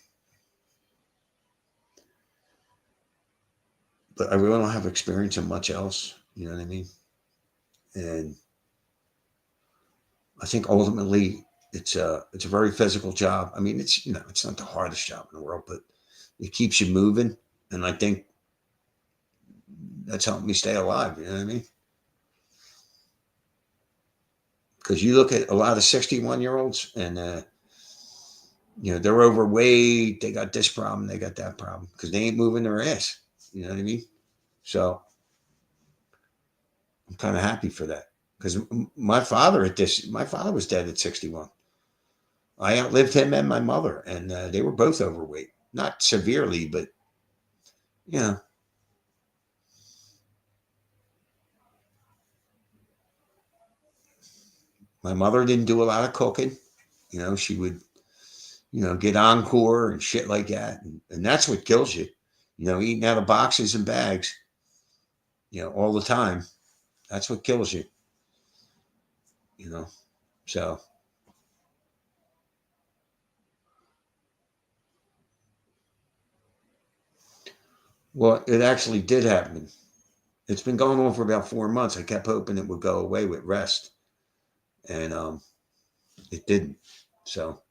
but I really don't have experience in much else. You know what I mean? And I think ultimately it's a very physical job. I mean, it's not the hardest job in the world, but it keeps you moving, and I think that's helped me stay alive. You know what I mean? Because you look at a lot of 61-year-olds, and they're overweight. They got this problem. They got that problem because they ain't moving their ass. You know what I mean? So I'm kind of happy for that because my father was dead at 61. I outlived him and my mother, and they were both overweight. Not severely, but you know, my mother didn't do a lot of cooking. She would, get Encore and shit like that, and that's what kills you. Eating out of boxes and bags, all the time. That's what kills you. You know, so well, it actually did happen. It's been going on for about 4 months. I kept hoping it would go away with rest, and it didn't. So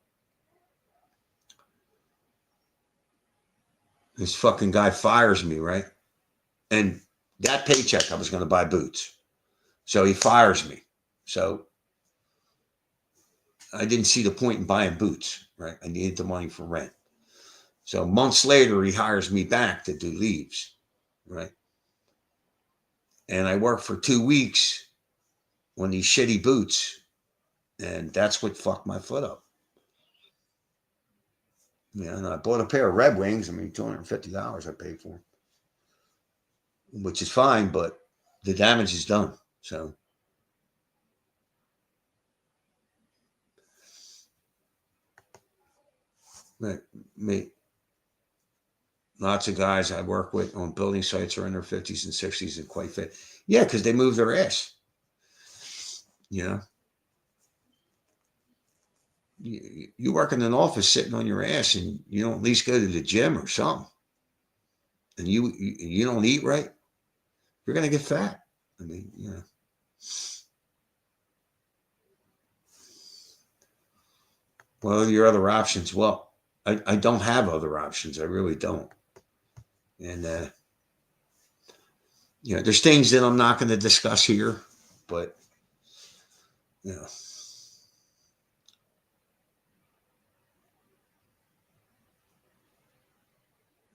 this fucking guy fires me, right? And that paycheck, I was going to buy boots. So he fires me. So I didn't see the point in buying boots, right? I needed the money for rent. So months later, he hires me back to do leaves, right? And I worked for 2 weeks on these shitty boots, and that's what fucked my foot up. Yeah, and I bought a pair of Red Wings. I mean, $250 I paid for them, which is fine, but the damage is done. So, me, lots of guys I work with on building sites are in their 50s and 60s and quite fit. Yeah, because they move their ass. You know, you work in an office sitting on your ass, and you don't at least go to the gym or something, and you don't eat right, you're gonna get fat. I mean, what are your other options? Well, I don't have other options. I really don't. And there's things that I'm not going to discuss here, but you know,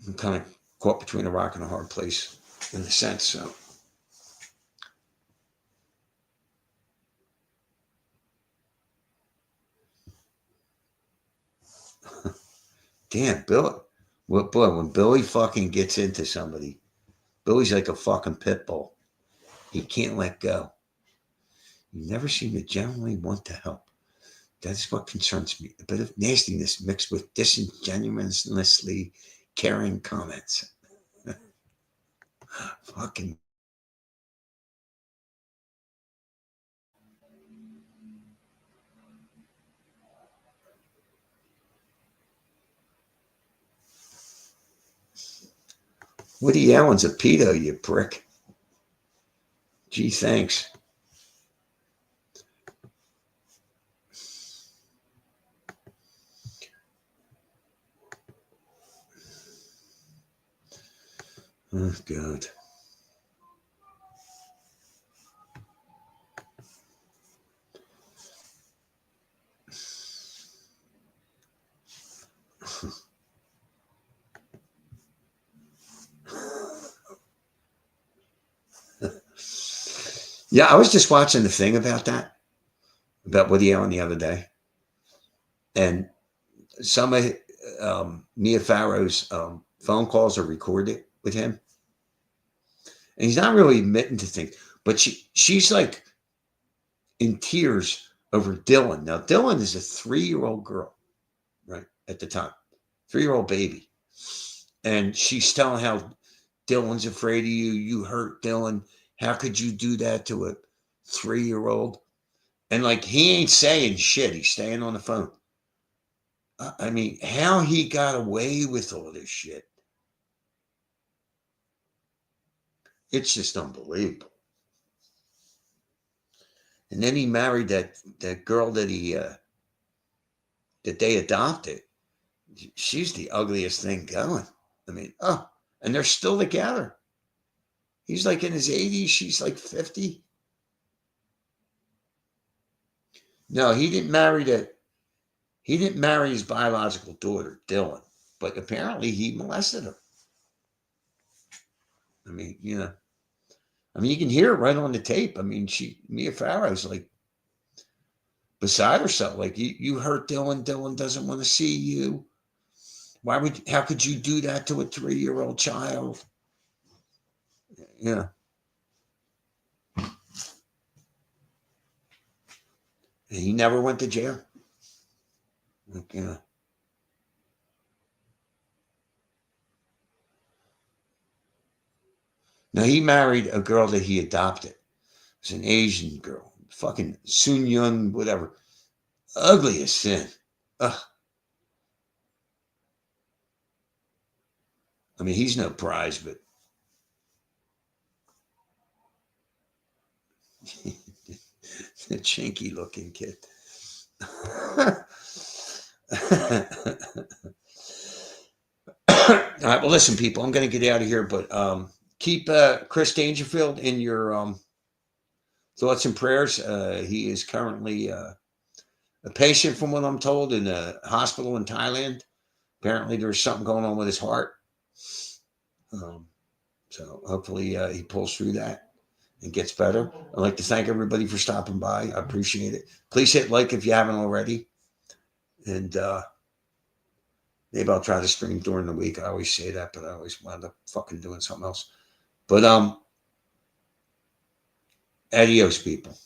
I'm kind of caught between a rock and a hard place in a sense. So, damn, Bill. Well, boy, when Billy fucking gets into somebody, Billy's like a fucking pit bull. He can't let go. You never seem to genuinely want to help. That's what concerns me. A bit of nastiness mixed with disingenuously caring comments. Fucking. Woody Allen's a pedo, you prick. Gee, thanks. Oh, God. Yeah, I was just watching the thing about that, about Woody Allen the other day. And some of Mia Farrow's phone calls are recorded with him. And he's not really admitting to things, but she's like in tears over Dylan. Now, Dylan is a 3-year-old girl, right, at the time, 3-year-old baby. And she's telling how Dylan's afraid of you. You hurt Dylan. How could you do that to a 3-year-old? And like, he ain't saying shit. He's staying on the phone. I mean, how he got away with all this shit. It's just unbelievable. And then he married that girl that they adopted. She's the ugliest thing going. I mean, and they're still together. He's like in his 80s. She's like 50. No, he didn't marry his biological daughter, Dylan, but apparently he molested her. I mean, you can hear it right on the tape. I mean, Mia Farrow's like beside herself. Like, you hurt Dylan. Dylan doesn't want to see you. How could you do that to a 3-year-old child? Yeah. And he never went to jail. Like, yeah. Now, he married a girl that he adopted. It's an Asian girl. Fucking Sun Yun, whatever. Ugly as sin. Ugh. I mean, he's no prize, but the chinky looking kid. All right, well, listen, people, I'm going to get out of here, but keep Chris Dangerfield in your thoughts and prayers. He is currently a patient, from what I'm told, in a hospital in Thailand. Apparently, there's something going on with his heart. So hopefully he pulls through that and gets better. I'd like to thank everybody for stopping by. I appreciate it. Please hit like if you haven't already. And maybe I'll try to stream during the week. I always say that, but I always wind up fucking doing something else. But adios, people.